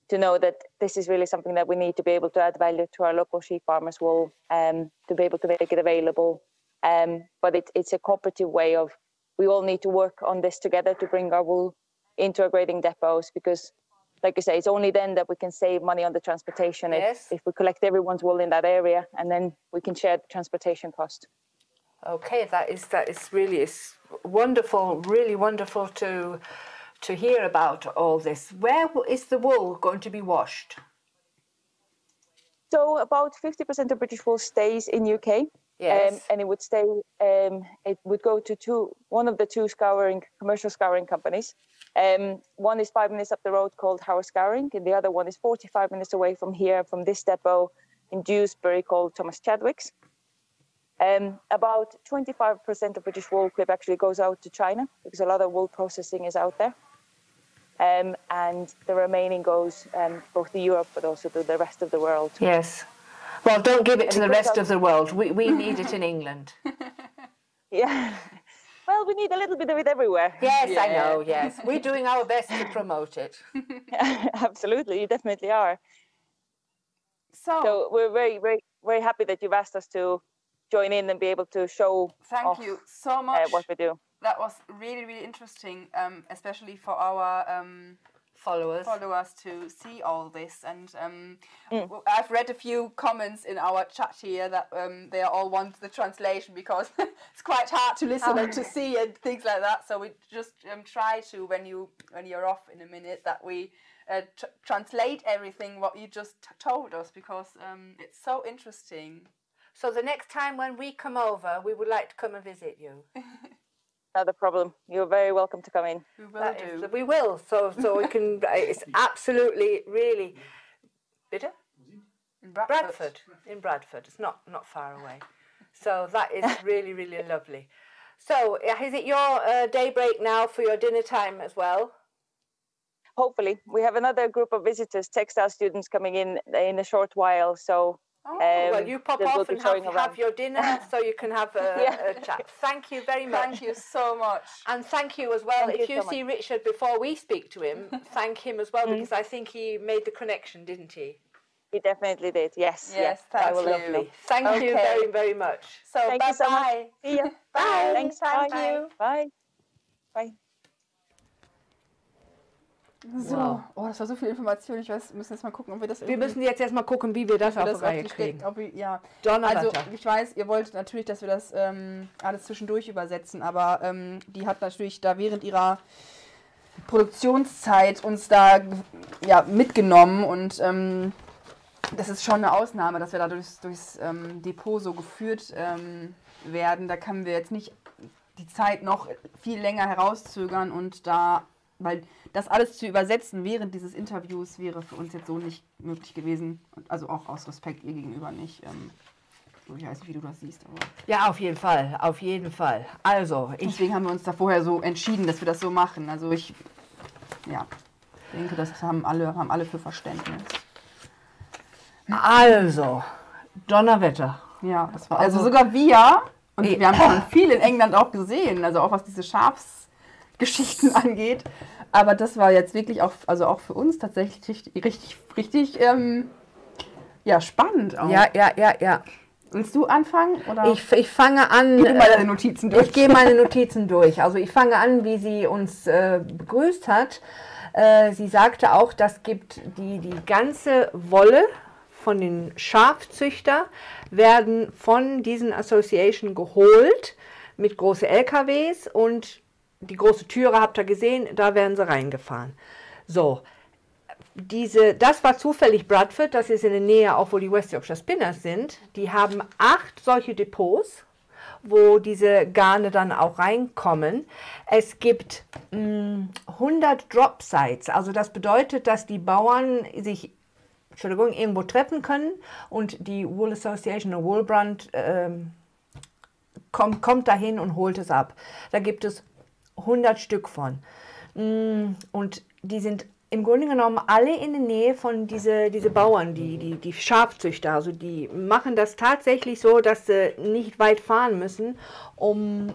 [SPEAKER 3] to know that this is really something that we need to be able to add value to our local sheep farmers' wool, to be able to make it available. But it's a cooperative way of, we all need to work on this together to bring our wool into our grading depots, because like you say, it's only then that we can save money on the transportation.
[SPEAKER 2] Yes.
[SPEAKER 3] If we collect everyone's wool in that area, and then we can share the transportation cost.
[SPEAKER 2] Okay, that is really is wonderful, really wonderful to hear about all this. Where is the wool going to be washed?
[SPEAKER 3] So about 50% of British wool stays in UK.
[SPEAKER 2] Yes.
[SPEAKER 3] And it would stay. It would go to one of the two commercial scouring companies. One is 5 minutes up the road called Howard Scouring, and the other one is 45 minutes away from here, from this depot in Dewsbury, called Thomas Chadwick's. About 25% of British wool clip actually goes out to China, because a lot of wool processing is out there. And the remaining goes both to Europe, but also to the rest of the world.
[SPEAKER 2] Yes. Well, don't give it to the rest of the world. We need it in England.
[SPEAKER 3] Yeah. Well, we need a little bit of it everywhere.
[SPEAKER 2] Yes, yeah. I know, yes. We're doing our best to promote it.
[SPEAKER 3] Absolutely, you definitely are. So we're very, very, very happy that you've asked us to join in and be able to show
[SPEAKER 1] Thank you so much.
[SPEAKER 3] What we do.
[SPEAKER 1] That was really, really interesting, especially for our followers to see all this. And I've read a few comments in our chat here that they all want the translation, because it's quite hard to listen and to see and things like that. So we just try to, when you're off in a minute, that we translate everything what you just told us, because it's so interesting.
[SPEAKER 2] So the next time when we come over, we would like to come and visit you.
[SPEAKER 3] Not a problem. You're very welcome to come in.
[SPEAKER 2] We will. So we can. It's absolutely, really. Bitter?
[SPEAKER 1] In Bradford.
[SPEAKER 2] In Bradford. It's not far away. So that is really, really lovely. So is it your daybreak now for your dinner time as well?
[SPEAKER 3] Hopefully. We have another group of visitors, textile students, coming in a short while. So
[SPEAKER 2] Well, you pop off and have your dinner so you can have a chat. Thank you very much.
[SPEAKER 1] Thank you so much.
[SPEAKER 2] And thank you as well. If you see Richard before we speak to him, thank him as well, because I think he made the connection, didn't he?
[SPEAKER 3] He definitely did, yes.
[SPEAKER 1] That was
[SPEAKER 2] lovely. Thank you very, very much.
[SPEAKER 1] So,
[SPEAKER 3] thank you so much. See you.
[SPEAKER 1] Bye.
[SPEAKER 3] Thanks.
[SPEAKER 1] Thank
[SPEAKER 3] Bye.
[SPEAKER 1] you.
[SPEAKER 3] Bye. Bye.
[SPEAKER 1] So, oh, das war so viel Information. Ich weiß, wir müssen jetzt mal gucken, ob wir das
[SPEAKER 2] Wir müssen jetzt erstmal gucken, wie wir das auf die Reihe kriegen.
[SPEAKER 1] Ja.
[SPEAKER 2] Also,
[SPEAKER 1] ich weiß, ihr wollt natürlich, dass wir das alles zwischendurch übersetzen, aber die hat natürlich da während ihrer Produktionszeit uns da mitgenommen und das ist schon eine Ausnahme, dass wir da durchs Depot so geführt werden. Da können wir jetzt nicht die Zeit noch viel länger herauszögern und weil das alles zu übersetzen während dieses Interviews wäre für uns jetzt so nicht möglich gewesen. Also auch aus Respekt ihr gegenüber nicht. Ich weiß nicht, wie du das siehst. Aber
[SPEAKER 2] ja, auf jeden Fall, auf jeden Fall. Also,
[SPEAKER 1] deswegen haben wir uns da vorher so entschieden, dass wir das so machen. Also ich denke, das haben alle für Verständnis.
[SPEAKER 2] Also, Donnerwetter.
[SPEAKER 1] Ja, das war also sogar wir, und wir haben schon viel in England auch gesehen, also auch was diese Schafsgeschichten angeht. Aber das war jetzt wirklich auch für uns tatsächlich richtig spannend auch.
[SPEAKER 2] Ja.
[SPEAKER 1] Willst du anfangen? Oder?
[SPEAKER 2] Ich fange an.
[SPEAKER 1] Gib mal deine Notizen durch.
[SPEAKER 2] Ich gehe meine Notizen durch. Also ich fange an, wie sie uns begrüßt hat. Sie sagte auch, das gibt die ganze Wolle von den Schafzüchtern werden von diesen Association geholt mit großen LKWs und die große Türe habt ihr gesehen, da werden sie reingefahren. So, das war zufällig Bradford, das ist in der Nähe auch, wo die West Yorkshire Spinners sind. Die haben 8 solche Depots, wo diese Garne dann auch reinkommen. Es gibt 100 Drop Sites, also das bedeutet, dass die Bauern sich irgendwo treffen können und die Wool Association, der Woolbrand, kommt dahin und holt es ab. Da gibt es 100 Stück von. Und die sind im Grunde genommen alle in der Nähe von diese Bauern, die Schafzüchter. Also die machen das tatsächlich so, dass sie nicht weit fahren müssen, um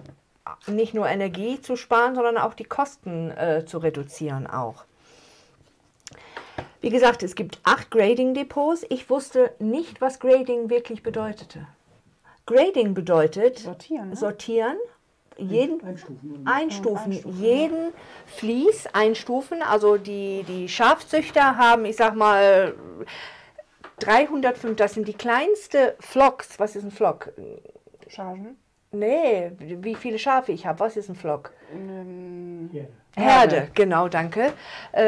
[SPEAKER 2] nicht nur Energie zu sparen, sondern auch die Kosten zu reduzieren auch. Wie gesagt, es gibt 8 Grading-Depots. Ich wusste nicht, was Grading wirklich bedeutete. Grading bedeutet sortieren, einstufen, jeden Vlies einstufen. Also die Schafzüchter haben, ich sag mal, 305, das sind die kleinste Flocks. Was ist ein Flock?
[SPEAKER 1] Chargen?
[SPEAKER 2] Nee, wie viele Schafe ich habe. Was ist ein Flock? Herde, genau, danke.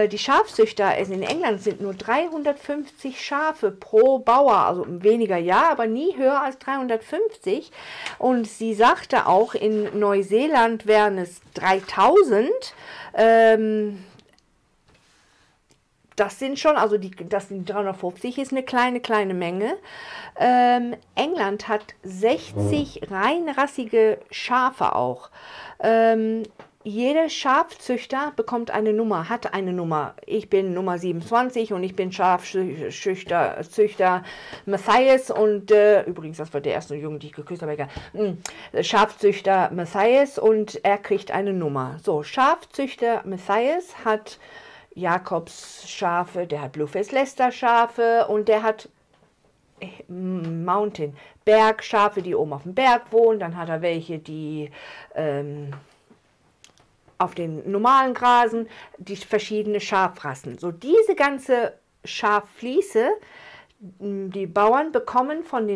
[SPEAKER 2] Die Schafzüchter in England sind nur 350 Schafe pro Bauer, also weniger aber nie höher als 350. Und sie sagte auch, in Neuseeland wären es 3000. Das sind schon, also das sind 350 ist eine kleine Menge. England hat 60 reinrassige Schafe auch. Jeder Schafzüchter bekommt eine Nummer, hat eine Nummer. Ich bin Nummer 27 und ich bin Schafzüchter Matthias und übrigens, das war der erste Junge, die ich geküsst habe, egal. Schafzüchter Matthias und er kriegt eine Nummer. So, Schafzüchter Matthias hat Jakobs Schafe, der hat Blueface Leicester Schafe und der hat Bergschafe, die oben auf dem Berg wohnen. Dann hat er welche, die auf den normalen Grasen, die verschiedene Schafrassen. So diese ganze Schaffliese, die Bauern bekommen von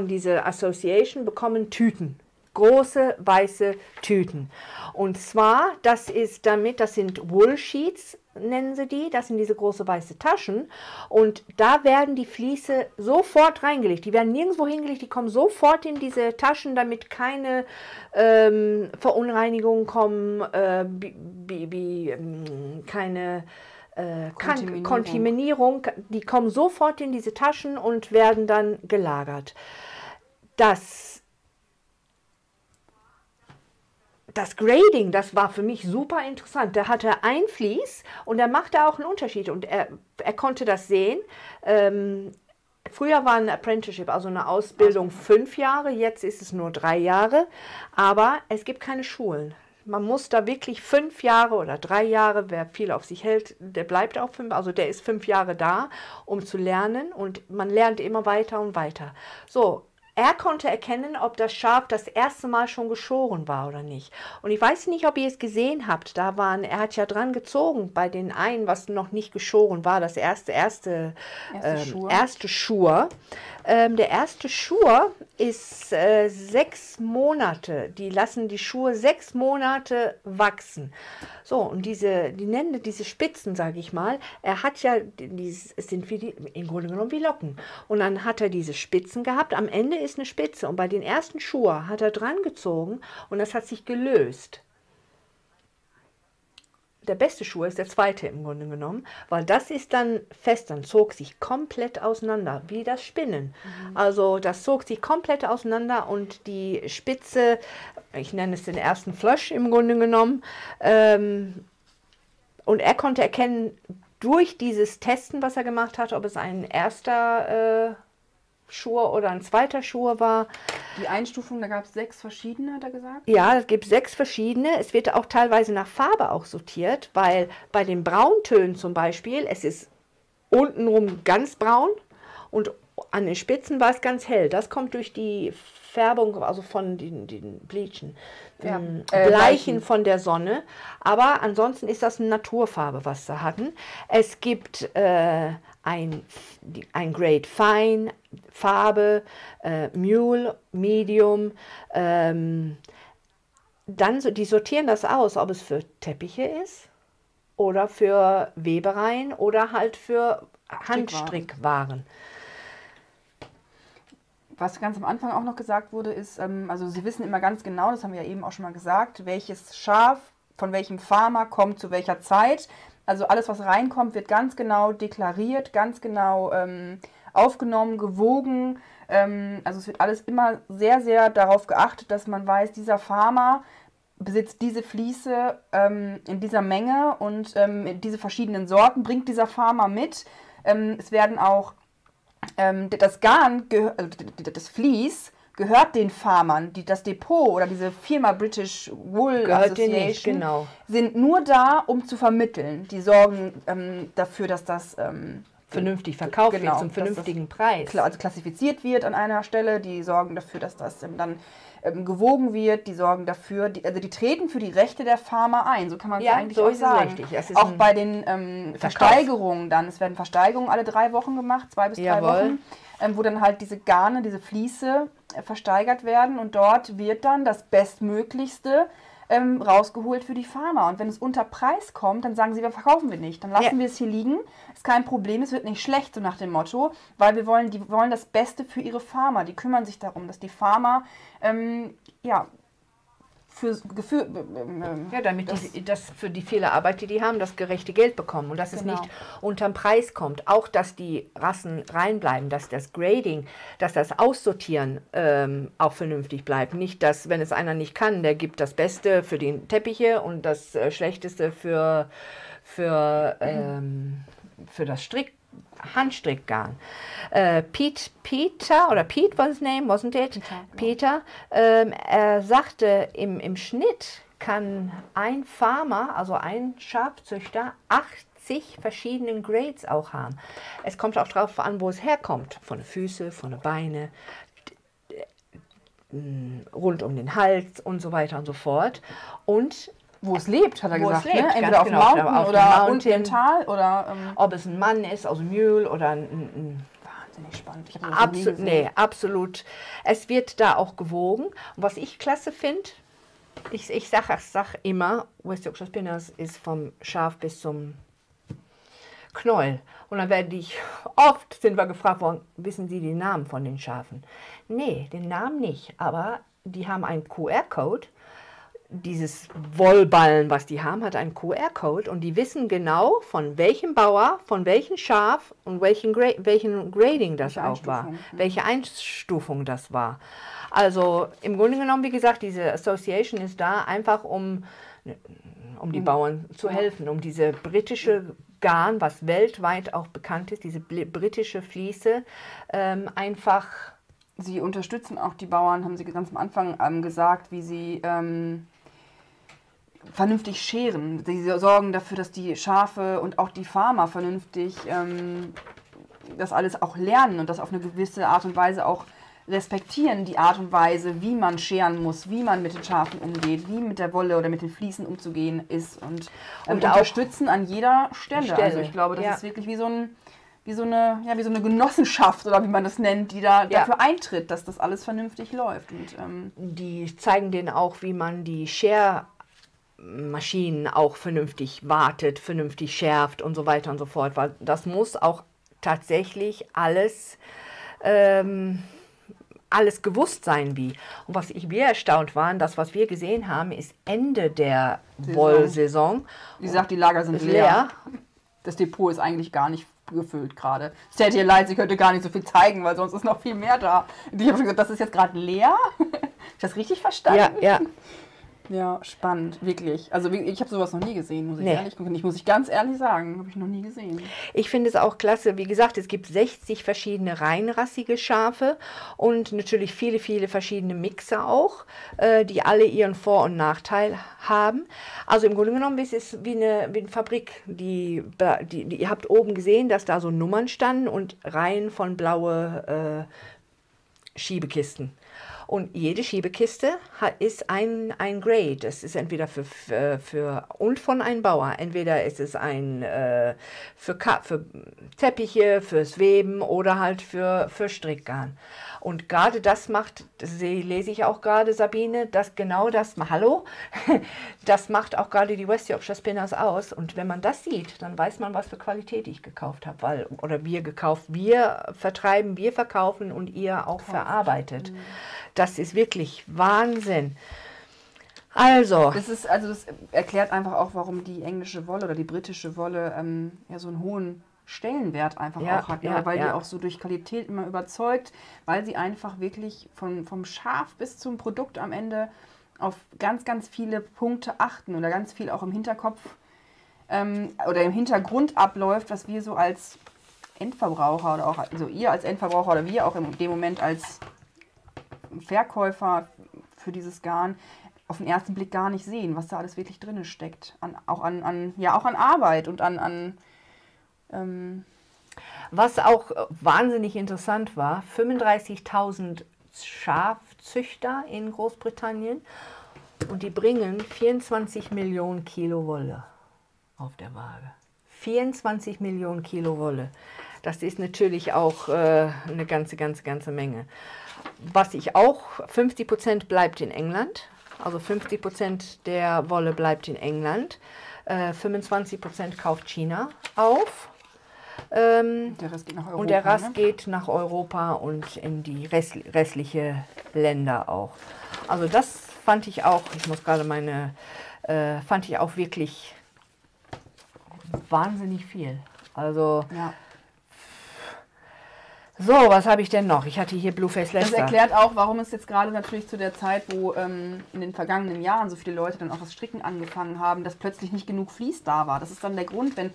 [SPEAKER 2] dieser Association, bekommen Tüten. Große weiße Tüten. Und zwar, das sind Wool Sheets, nennen sie die, das sind diese große weiße Taschen und da werden die Vliese sofort reingelegt. Die werden nirgendwo hingelegt, die kommen sofort in diese Taschen, damit keine Verunreinigungen kommen, keine Kontaminierung. Die kommen sofort in diese Taschen und werden dann gelagert. Das Grading, das war für mich super interessant. Da hatte er ein Vlies und er machte auch einen Unterschied und er konnte das sehen. früher war ein Apprenticeship, also eine Ausbildung 5 Jahre, jetzt ist es nur 3 Jahre, aber es gibt keine Schulen. Man muss da wirklich 5 Jahre oder 3 Jahre, wer viel auf sich hält, der bleibt auch 5, also der ist 5 Jahre da, um zu lernen und man lernt immer weiter und weiter. So, er konnte erkennen, ob das Schaf das erste Mal schon geschoren war oder nicht. Und ich weiß nicht, ob ihr es gesehen habt, er hat ja dran gezogen bei den einen, was noch nicht geschoren war, das erste Schur. Der erste Schur ist 6 Monate. Die lassen die Schuhe 6 Monate wachsen. So, und die nennen diese Spitzen, sage ich mal. Er hat ja, es sind im Grunde genommen wie Locken. Und dann hat er diese Spitzen gehabt. Am Ende ist eine Spitze. Und bei den ersten Schuhen hat er dran gezogen und das hat sich gelöst. Der beste Schuh ist der zweite im Grunde genommen, weil das ist dann fest, dann zog sich komplett auseinander, wie das Spinnen. Also das zog sich komplett auseinander und die Spitze, ich nenne es den ersten Flush im Grunde genommen, und er konnte erkennen, durch dieses Testen, was er gemacht hat, ob es ein erster Schuh oder ein zweiter Schuh war.
[SPEAKER 1] Die Einstufung, da gab es 6 verschiedene, hat er gesagt?
[SPEAKER 2] Ja, es gibt 6 verschiedene. Es wird auch teilweise nach Farbe auch sortiert, weil bei den Brauntönen zum Beispiel, es ist untenrum ganz braun und an den Spitzen war es ganz hell. Das kommt durch die Färbung, also von den Bleachen, Bleichen von der Sonne. Aber ansonsten ist das eine Naturfarbe, was sie hatten. Es gibt ein Grade Fine, Farbe, Mule, Medium, dann die sortieren das aus, ob es für Teppiche ist oder für Webereien oder halt für Handstrickwaren.
[SPEAKER 1] Was ganz am Anfang auch noch gesagt wurde, ist, also Sie wissen immer ganz genau, das haben wir ja eben auch schon mal gesagt, welches Schaf von welchem Farmer kommt zu welcher Zeit. Also alles, was reinkommt, wird ganz genau deklariert, ganz genau aufgenommen, gewogen. Also es wird alles immer sehr, sehr darauf geachtet, dass man weiß, dieser Farmer besitzt diese Fliese in dieser Menge und diese verschiedenen Sorten bringt dieser Farmer mit. Es werden auch das Garn, das Vlies, gehört den Farmern. Das Depot oder diese Firma British Wool-Association sind nur da, um zu vermitteln. Die sorgen dafür, dass das
[SPEAKER 2] vernünftig verkauft wird zum vernünftigen Preis.
[SPEAKER 1] Also klassifiziert wird an einer Stelle. Die sorgen dafür, dass das dann gewogen wird. Die sorgen dafür, die treten für die Rechte der Farmer ein. So kann man es eigentlich auch sagen. Richtig. Auch bei den Versteigerungen dann. Es werden Versteigerungen alle 3 Wochen gemacht, 2 bis 3 Wochen, wo dann halt diese Garne, diese Fliese versteigert werden und dort wird dann das Bestmöglichste rausgeholt für die Farmer. Und wenn es unter Preis kommt, dann sagen sie, wir verkaufen wir nicht. Dann lassen wir es hier liegen. Ist kein Problem, es wird nicht schlecht, so nach dem Motto, weil die wollen das Beste für ihre Farmer. Die kümmern sich darum, dass die Farmer
[SPEAKER 2] damit das für die viele Arbeit, die haben, das gerechte Geld bekommen und dass es nicht unterm Preis kommt. Auch, dass die Rassen reinbleiben, dass das Grading, dass das Aussortieren auch vernünftig bleibt. Nicht, dass, wenn es einer nicht kann, der gibt das Beste für die Teppiche und das Schlechteste für das Handstrickgarn. Pete was his name, wasn't it? Peter, er sagte, im Schnitt kann ein Farmer, also ein Schafzüchter, 80 verschiedenen Grades auch haben. Es kommt auch darauf an, wo es herkommt. Von den Füßen, von den Beinen, rund um den Hals und so weiter und so fort. Und
[SPEAKER 1] wo es lebt, hat er gesagt. Ne? Entweder auf dem Mountain oder unten im Tal. Oder,
[SPEAKER 2] ob es ein Mann ist, also ein Mule oder ein
[SPEAKER 1] wahnsinnig spannend. Ich
[SPEAKER 2] absolut. Es wird da auch gewogen. Und was ich klasse finde, ich sag immer, West Yorkshire Spinners ist vom Schaf bis zum Knäuel. Und dann sind wir gefragt worden, wissen Sie die Namen von den Schafen? Nee, den Namen nicht. Aber die haben einen QR-Code. Dieses Wollballen, was die haben, hat einen QR-Code und die wissen genau, von welchem Bauer, von welchem Schaf und welchen Grading das auch war, welche Einstufung das war. Also im Grunde genommen, wie gesagt, diese Association ist da einfach, um die Bauern zu helfen, um diese britische Garn, was weltweit auch bekannt ist, diese britische Fliese, einfach...
[SPEAKER 1] Sie unterstützen auch die Bauern, haben Sie ganz am Anfang gesagt, wie sie vernünftig scheren. Sie sorgen dafür, dass die Schafe und auch die Farmer vernünftig das alles auch lernen und das auf eine gewisse Art und Weise auch respektieren, die Art und Weise, wie man scheren muss, wie man mit den Schafen umgeht, wie mit der Wolle oder mit den Fliesen umzugehen ist und unterstützen an jeder Stelle. Also ich glaube, das ist wirklich wie so eine Genossenschaft oder wie man das nennt, die da dafür eintritt, dass das alles vernünftig läuft. Und,
[SPEAKER 2] die zeigen denen auch, wie man die Schermaschinen auch vernünftig wartet, vernünftig schärft und so weiter und so fort. Weil das muss auch tatsächlich alles gewusst sein wie. Und was wir erstaunt waren, das, was wir gesehen haben, ist Ende der Wollsaison.
[SPEAKER 1] Wie gesagt, die Lager sind leer. Das Depot ist eigentlich gar nicht gefüllt gerade. Es täte ihr leid, sie könnte gar nicht so viel zeigen, weil sonst ist noch viel mehr da. Und ich habe schon gesagt, das ist jetzt gerade leer. Habe ich das richtig verstanden?
[SPEAKER 2] Ja.
[SPEAKER 1] Ja, spannend, wirklich. Also ich habe sowas noch nie gesehen, muss ich ganz ehrlich sagen. Habe ich noch nie gesehen.
[SPEAKER 2] Ich finde es auch klasse. Wie gesagt, es gibt 60 verschiedene reinrassige Schafe und natürlich viele, viele verschiedene Mixer auch, die alle ihren Vor- und Nachteil haben. Also im Grunde genommen ist es wie eine Fabrik. Ihr habt oben gesehen, dass da so Nummern standen und Reihen von blaue Schiebekisten. Und jede Schiebekiste ist ein Grade. Das ist entweder und von einem Bauer. Entweder ist es für Teppiche, fürs Weben oder halt für Strickgarn. Und gerade das lese ich auch gerade, Sabine, Hallo, das macht auch gerade die West Yorkshire Spinners aus. Und wenn man das sieht, dann weiß man, was für Qualität ich gekauft habe. Wir vertreiben, wir verkaufen und ihr auch verarbeitet. Das ist wirklich Wahnsinn. Also.
[SPEAKER 1] Das erklärt einfach auch, warum die englische Wolle oder die britische Wolle so einen hohen Stellenwert einfach auch hat. Weil die auch so durch Qualität immer überzeugt, weil sie einfach wirklich vom Schaf bis zum Produkt am Ende auf ganz, ganz viele Punkte achten oder ganz viel auch im Hinterkopf oder im Hintergrund abläuft, was wir so als Endverbraucher oder auch also ihr als Endverbraucher oder wir auch in dem Moment als Verkäufer für dieses Garn auf den ersten Blick gar nicht sehen, was da alles wirklich drin steckt. Auch an Arbeit und
[SPEAKER 2] was auch wahnsinnig interessant war, 35.000 Schafzüchter in Großbritannien und die bringen 24 Millionen Kilo Wolle auf der Waage. 24 Millionen Kilo Wolle. Das ist natürlich auch eine ganze Menge. Was ich auch, 50% bleibt in England, also 50% der Wolle bleibt in England, 25% kauft China auf.
[SPEAKER 1] Der Rest geht nach Europa.
[SPEAKER 2] Und der Rest geht nach Europa und in die restliche Länder auch. Also das fand ich auch, fand ich auch wirklich wahnsinnig viel. Also so, was habe ich denn noch? Ich hatte hier Blueface Leicester.
[SPEAKER 1] Das erklärt auch, warum es jetzt gerade natürlich zu der Zeit, wo in den vergangenen Jahren so viele Leute dann auch das Stricken angefangen haben, dass plötzlich nicht genug Vlies da war. Das ist dann der Grund, wenn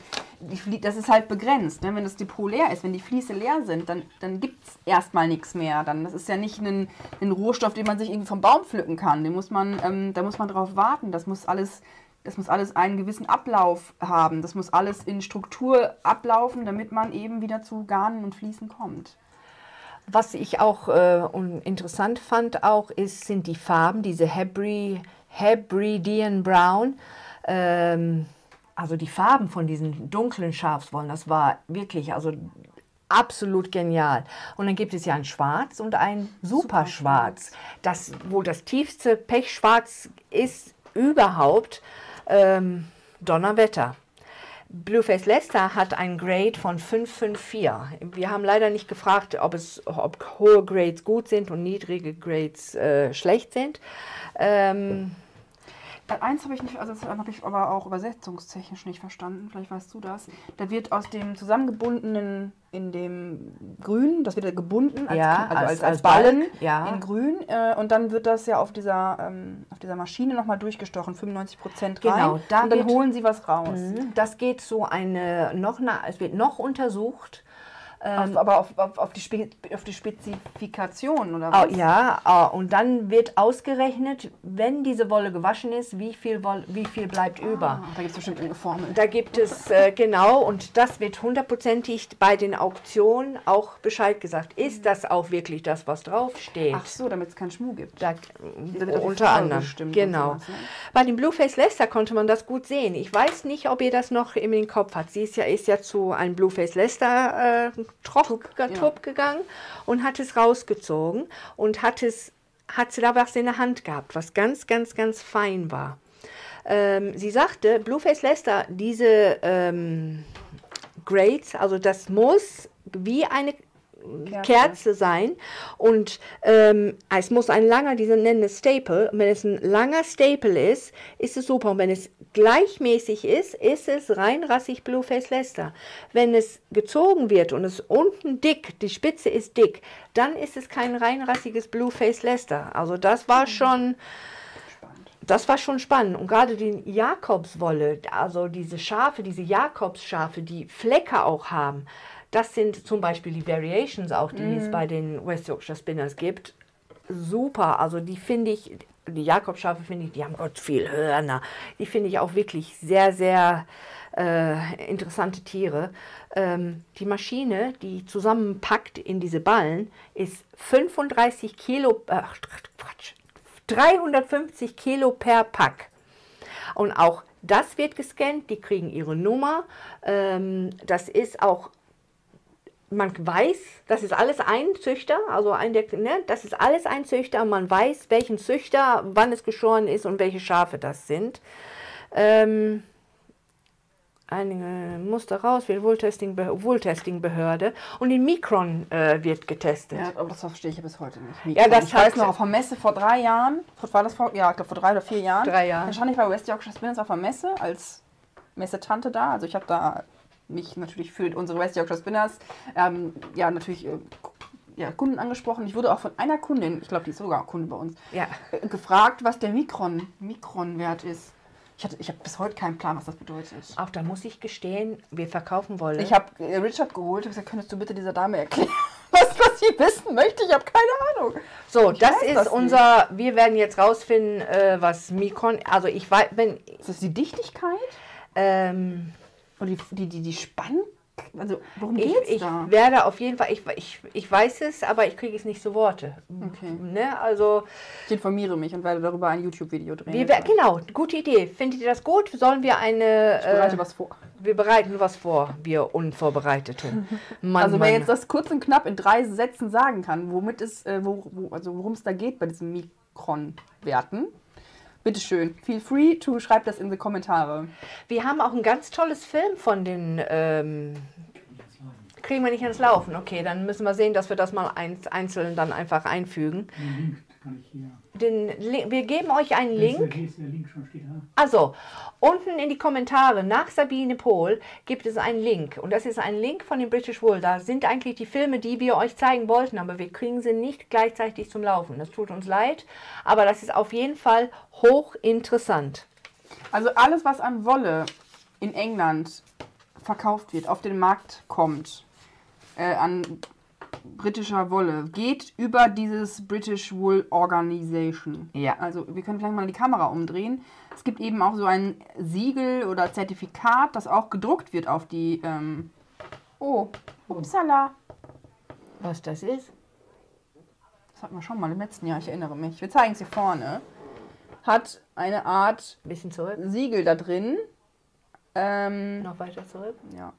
[SPEAKER 1] das ist halt begrenzt. Ne? Wenn das Depot leer ist, wenn die Vliese leer sind, dann gibt es erstmal nichts mehr. Das ist ja nicht ein Rohstoff, den man sich irgendwie vom Baum pflücken kann. Da muss man drauf warten. Das muss alles einen gewissen Ablauf haben. Das muss alles in Struktur ablaufen, damit man eben wieder zu Garnen und Fliesen kommt.
[SPEAKER 2] Was ich auch interessant fand sind die Farben, diese Hebridean Brown. Also die Farben von diesen dunklen Schafswollen, das war wirklich absolut genial. Und dann gibt es ja ein Schwarz und ein Superschwarz. Wo das tiefste Pechschwarz ist überhaupt. Donnerwetter. Blueface Leicester hat ein Grade von 554. Wir haben leider nicht gefragt, ob hohe Grades gut sind und niedrige Grades schlecht sind.
[SPEAKER 1] Eins habe ich nicht, also das habe ich aber auch übersetzungstechnisch nicht verstanden, vielleicht weißt du das. Da wird aus dem zusammengebundenen in dem Grün, das wird gebunden als Ballen in Grün und dann wird das ja auf dieser Maschine nochmal durchgestochen, 95% rein.
[SPEAKER 2] Genau,
[SPEAKER 1] und dann holen sie was raus.
[SPEAKER 2] Das geht so es wird noch untersucht.
[SPEAKER 1] Aber auf die Spezifikation oder was?
[SPEAKER 2] Ja, und dann wird ausgerechnet, wenn diese Wolle gewaschen ist, wie viel bleibt über.
[SPEAKER 1] Da gibt es bestimmt eine Formel.
[SPEAKER 2] Da gibt es, genau, und das wird hundertprozentig bei den Auktionen auch Bescheid gesagt. Ist das auch wirklich das, was draufsteht?
[SPEAKER 1] Ach so, damit es keinen Schmuh gibt.
[SPEAKER 2] Da unter anderem, genau.
[SPEAKER 1] Sowas, ne?
[SPEAKER 2] Bei dem Blueface Leicester konnte man das gut sehen. Ich weiß nicht, ob ihr das noch in den Kopf habt. Sie ist ja zu einem Blueface Leicester Trupp gegangen und hat es rausgezogen und hat sie da was in der Hand gehabt, was ganz, ganz, ganz fein war. Sie sagte, Blueface Leicester, diese Grades, also das muss wie eine Kerze sein und es muss ein langer, diese nennen es Staple, und wenn es ein langer Staple ist, ist es super und wenn es gleichmäßig ist es reinrassig Blueface Leicester. Wenn es gezogen wird und es unten dick, die Spitze ist dick, dann ist es kein reinrassiges Blueface Leicester. Also das war schon spannend und gerade die Jakobswolle, also diese Jakobsschafe, die Flecke auch haben, das sind zum Beispiel die Variations auch, die es bei den West Yorkshire Spinners gibt. Super, also die finde ich, die Jakobsschafe finde ich, die haben Gott viel Hörner. Die finde ich auch wirklich sehr, sehr interessante Tiere. Die Maschine, die zusammenpackt in diese Ballen, ist 350 Kilo per Pack. Und auch das wird gescannt, die kriegen ihre Nummer. Das ist auch, man weiß, das ist alles ein Züchter, also das ist alles ein Züchter, man weiß, welchen Züchter, wann es geschoren ist und welche Schafe das sind. Einige Muster raus, für die Wohltesting-Behörde und in Mikron wird getestet.
[SPEAKER 1] Ja, aber das verstehe ich ja bis heute nicht.
[SPEAKER 2] Ja,
[SPEAKER 1] ich weiß noch, auf der Messe vor 3 Jahren, ich glaube vor 3 oder 4 Jahren, dann stand ich bei West Yorkshire Spinners auf der Messe als Messetante da, also ich habe da mich natürlich für unsere West Yorkshire Spinners Kunden angesprochen. Ich wurde auch von einer Kundin, ich glaube, die ist sogar Kunde bei uns, gefragt, was der Mikronwert ist. Ich habe bis heute keinen Plan, was das bedeutet.
[SPEAKER 2] Auch da muss ich gestehen, wir verkaufen Wolle.
[SPEAKER 1] Ich habe Richard geholt und gesagt, könntest du bitte dieser Dame erklären, was sie wissen möchte? Ich habe keine Ahnung.
[SPEAKER 2] So, das ist wir werden jetzt rausfinden, was Mikron, also ich weiß,
[SPEAKER 1] ist das die Dichtigkeit? Und die Spann? Also, worum geht's da?
[SPEAKER 2] Ich werde auf jeden Fall, ich weiß es, aber ich kriege es nicht zu Worte.
[SPEAKER 1] Okay.
[SPEAKER 2] Ne? Also,
[SPEAKER 1] ich informiere mich und werde darüber ein YouTube-Video drehen.
[SPEAKER 2] Genau, gute Idee. Findet ihr das gut? Sollen wir
[SPEAKER 1] ich bereite was vor.
[SPEAKER 2] Wir bereiten was vor, wir Unvorbereitete.
[SPEAKER 1] Wer jetzt das kurz und knapp in 3 Sätzen sagen kann, worum es da geht bei diesen Mikronwerten, bitteschön, feel free to, schreibt das in die Kommentare.
[SPEAKER 2] Wir haben auch ein ganz tolles Film von den, kriegen wir nicht ans Laufen. Okay, dann müssen wir sehen, dass wir das mal einzeln dann einfach einfügen. Wir geben euch einen Link. Also, unten in die Kommentare nach Sabine Pohl gibt es einen Link. Und das ist ein Link von dem British Wool. Da sind eigentlich die Filme, die wir euch zeigen wollten, aber wir kriegen sie nicht gleichzeitig zum Laufen. Das tut uns leid, aber das ist auf jeden Fall hochinteressant.
[SPEAKER 1] Also alles, was an Wolle in England verkauft wird, auf den Markt kommt, an britischer Wolle, geht über dieses British Wool Organization.
[SPEAKER 2] Ja.
[SPEAKER 1] Also wir können gleich mal die Kamera umdrehen. Es gibt eben auch so ein Siegel oder Zertifikat, das auch gedruckt wird auf die... upsala.
[SPEAKER 2] Was das ist?
[SPEAKER 1] Das hatten wir schon mal im letzten Jahr, ich erinnere mich. Wir zeigen es hier vorne. Hat eine Art
[SPEAKER 2] bisschen zurück.
[SPEAKER 1] Siegel da drin.
[SPEAKER 2] Noch weiter zurück?
[SPEAKER 1] Ja.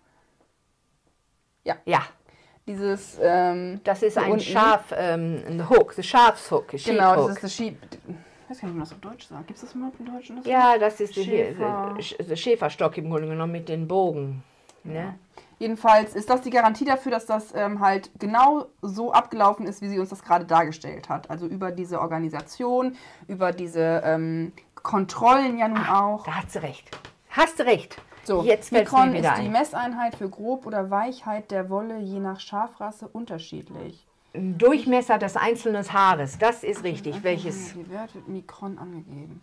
[SPEAKER 1] Dieses,
[SPEAKER 2] das ist ein Schaf, ein Hook, the Schafshook.
[SPEAKER 1] Genau, das ist das Sheep. Ich weiß gar nicht, wie man das auf Deutsch sagt. Gibt es das überhaupt im Deutschen?
[SPEAKER 2] Ja, das ist der Schäferstock im Grunde genommen mit den Bogen. Ne?
[SPEAKER 1] Ja. Jedenfalls ist das die Garantie dafür, dass das halt genau so abgelaufen ist, wie sie uns das gerade dargestellt hat. Also über diese Organisation, über diese Kontrollen ja nun auch.
[SPEAKER 2] Da hast du recht. Hast du recht.
[SPEAKER 1] So,
[SPEAKER 2] jetzt fällt mir wieder
[SPEAKER 1] ist die
[SPEAKER 2] ein.
[SPEAKER 1] Messeinheit für Grob oder Weichheit der Wolle je nach Schafrasse unterschiedlich.
[SPEAKER 2] Durchmesser des einzelnen Haares, das ist richtig. Welches
[SPEAKER 1] Die Wert wird Mikron angegeben.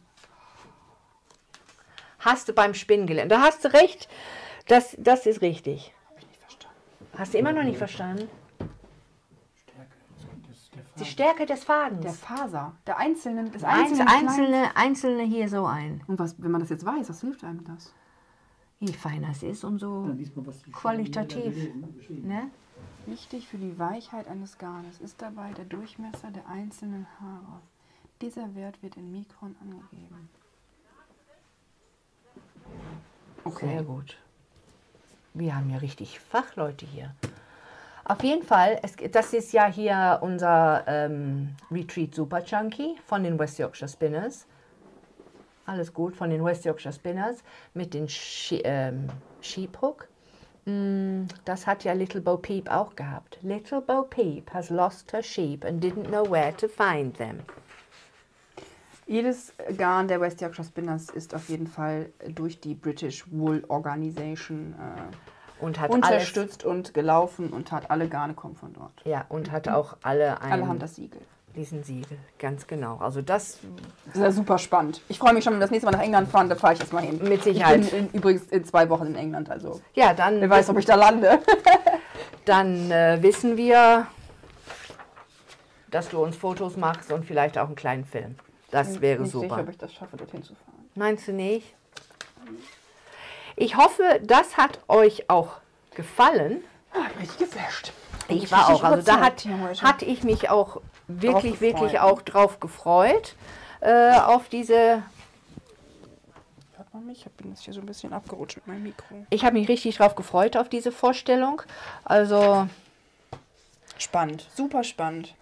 [SPEAKER 2] hast du beim Spinnen gelernt? Da hast du recht. Das ist richtig.
[SPEAKER 1] Hab ich nicht verstanden.
[SPEAKER 2] Hast du immer noch nicht verstanden? Die Stärke des Fadens.
[SPEAKER 1] Der Faser, der einzelne, das
[SPEAKER 2] Einzelne hier so ein.
[SPEAKER 1] Und was, wenn man das jetzt weiß, was hilft einem das?
[SPEAKER 2] Je feiner es ist, umso qualitativ. Ne?
[SPEAKER 1] Wichtig für die Weichheit eines Garnes ist dabei der Durchmesser der einzelnen Haare. Dieser Wert wird in Mikron angegeben.
[SPEAKER 2] Okay. Sehr gut. Wir haben ja richtig Fachleute hier. Auf jeden Fall, das ist ja hier unser Retreat Super Chunky von den West Yorkshire Spinners. Alles gut, von den West Yorkshire Spinners mit den Sheep Hook. Das hat ja Little Bo Peep auch gehabt. Little Bo Peep has lost her sheep and didn't know where to find them.
[SPEAKER 1] Jedes Garn der West Yorkshire Spinners ist auf jeden Fall durch die British Wool Organization
[SPEAKER 2] und hat
[SPEAKER 1] unterstützt und gelaufen und hat alle Garne kommen von dort.
[SPEAKER 2] Ja, und hat auch alle
[SPEAKER 1] Alle haben das Siegel.
[SPEAKER 2] Diesen Siegel, ganz genau. Also das
[SPEAKER 1] ist ja super spannend. Ich freue mich schon, wenn wir das nächste Mal nach England fahren, da fahre ich erstmal hin.
[SPEAKER 2] Mit Sicherheit.
[SPEAKER 1] Ich bin übrigens in 2 Wochen in England, also
[SPEAKER 2] ja, dann
[SPEAKER 1] wer weiß, ob ich da lande.
[SPEAKER 2] Dann wissen wir, dass du uns Fotos machst und vielleicht auch einen kleinen Film. Das wäre super. Ich bin nicht sicher, ob
[SPEAKER 1] ich das schaffe, dorthin zu fahren.
[SPEAKER 2] Meinst du nicht? Ich hoffe, das hat euch auch gefallen.
[SPEAKER 1] Ah, ich bin richtig geflasht.
[SPEAKER 2] Ich war auch. Also da hatte ich mich auch wirklich auch drauf gefreut. Auf diese...
[SPEAKER 1] Hört man mich? Ich bin jetzt hier so ein bisschen abgerutscht mit meinem Mikro.
[SPEAKER 2] Ich habe mich richtig drauf gefreut auf diese Vorstellung. Also...
[SPEAKER 1] Spannend. Super spannend.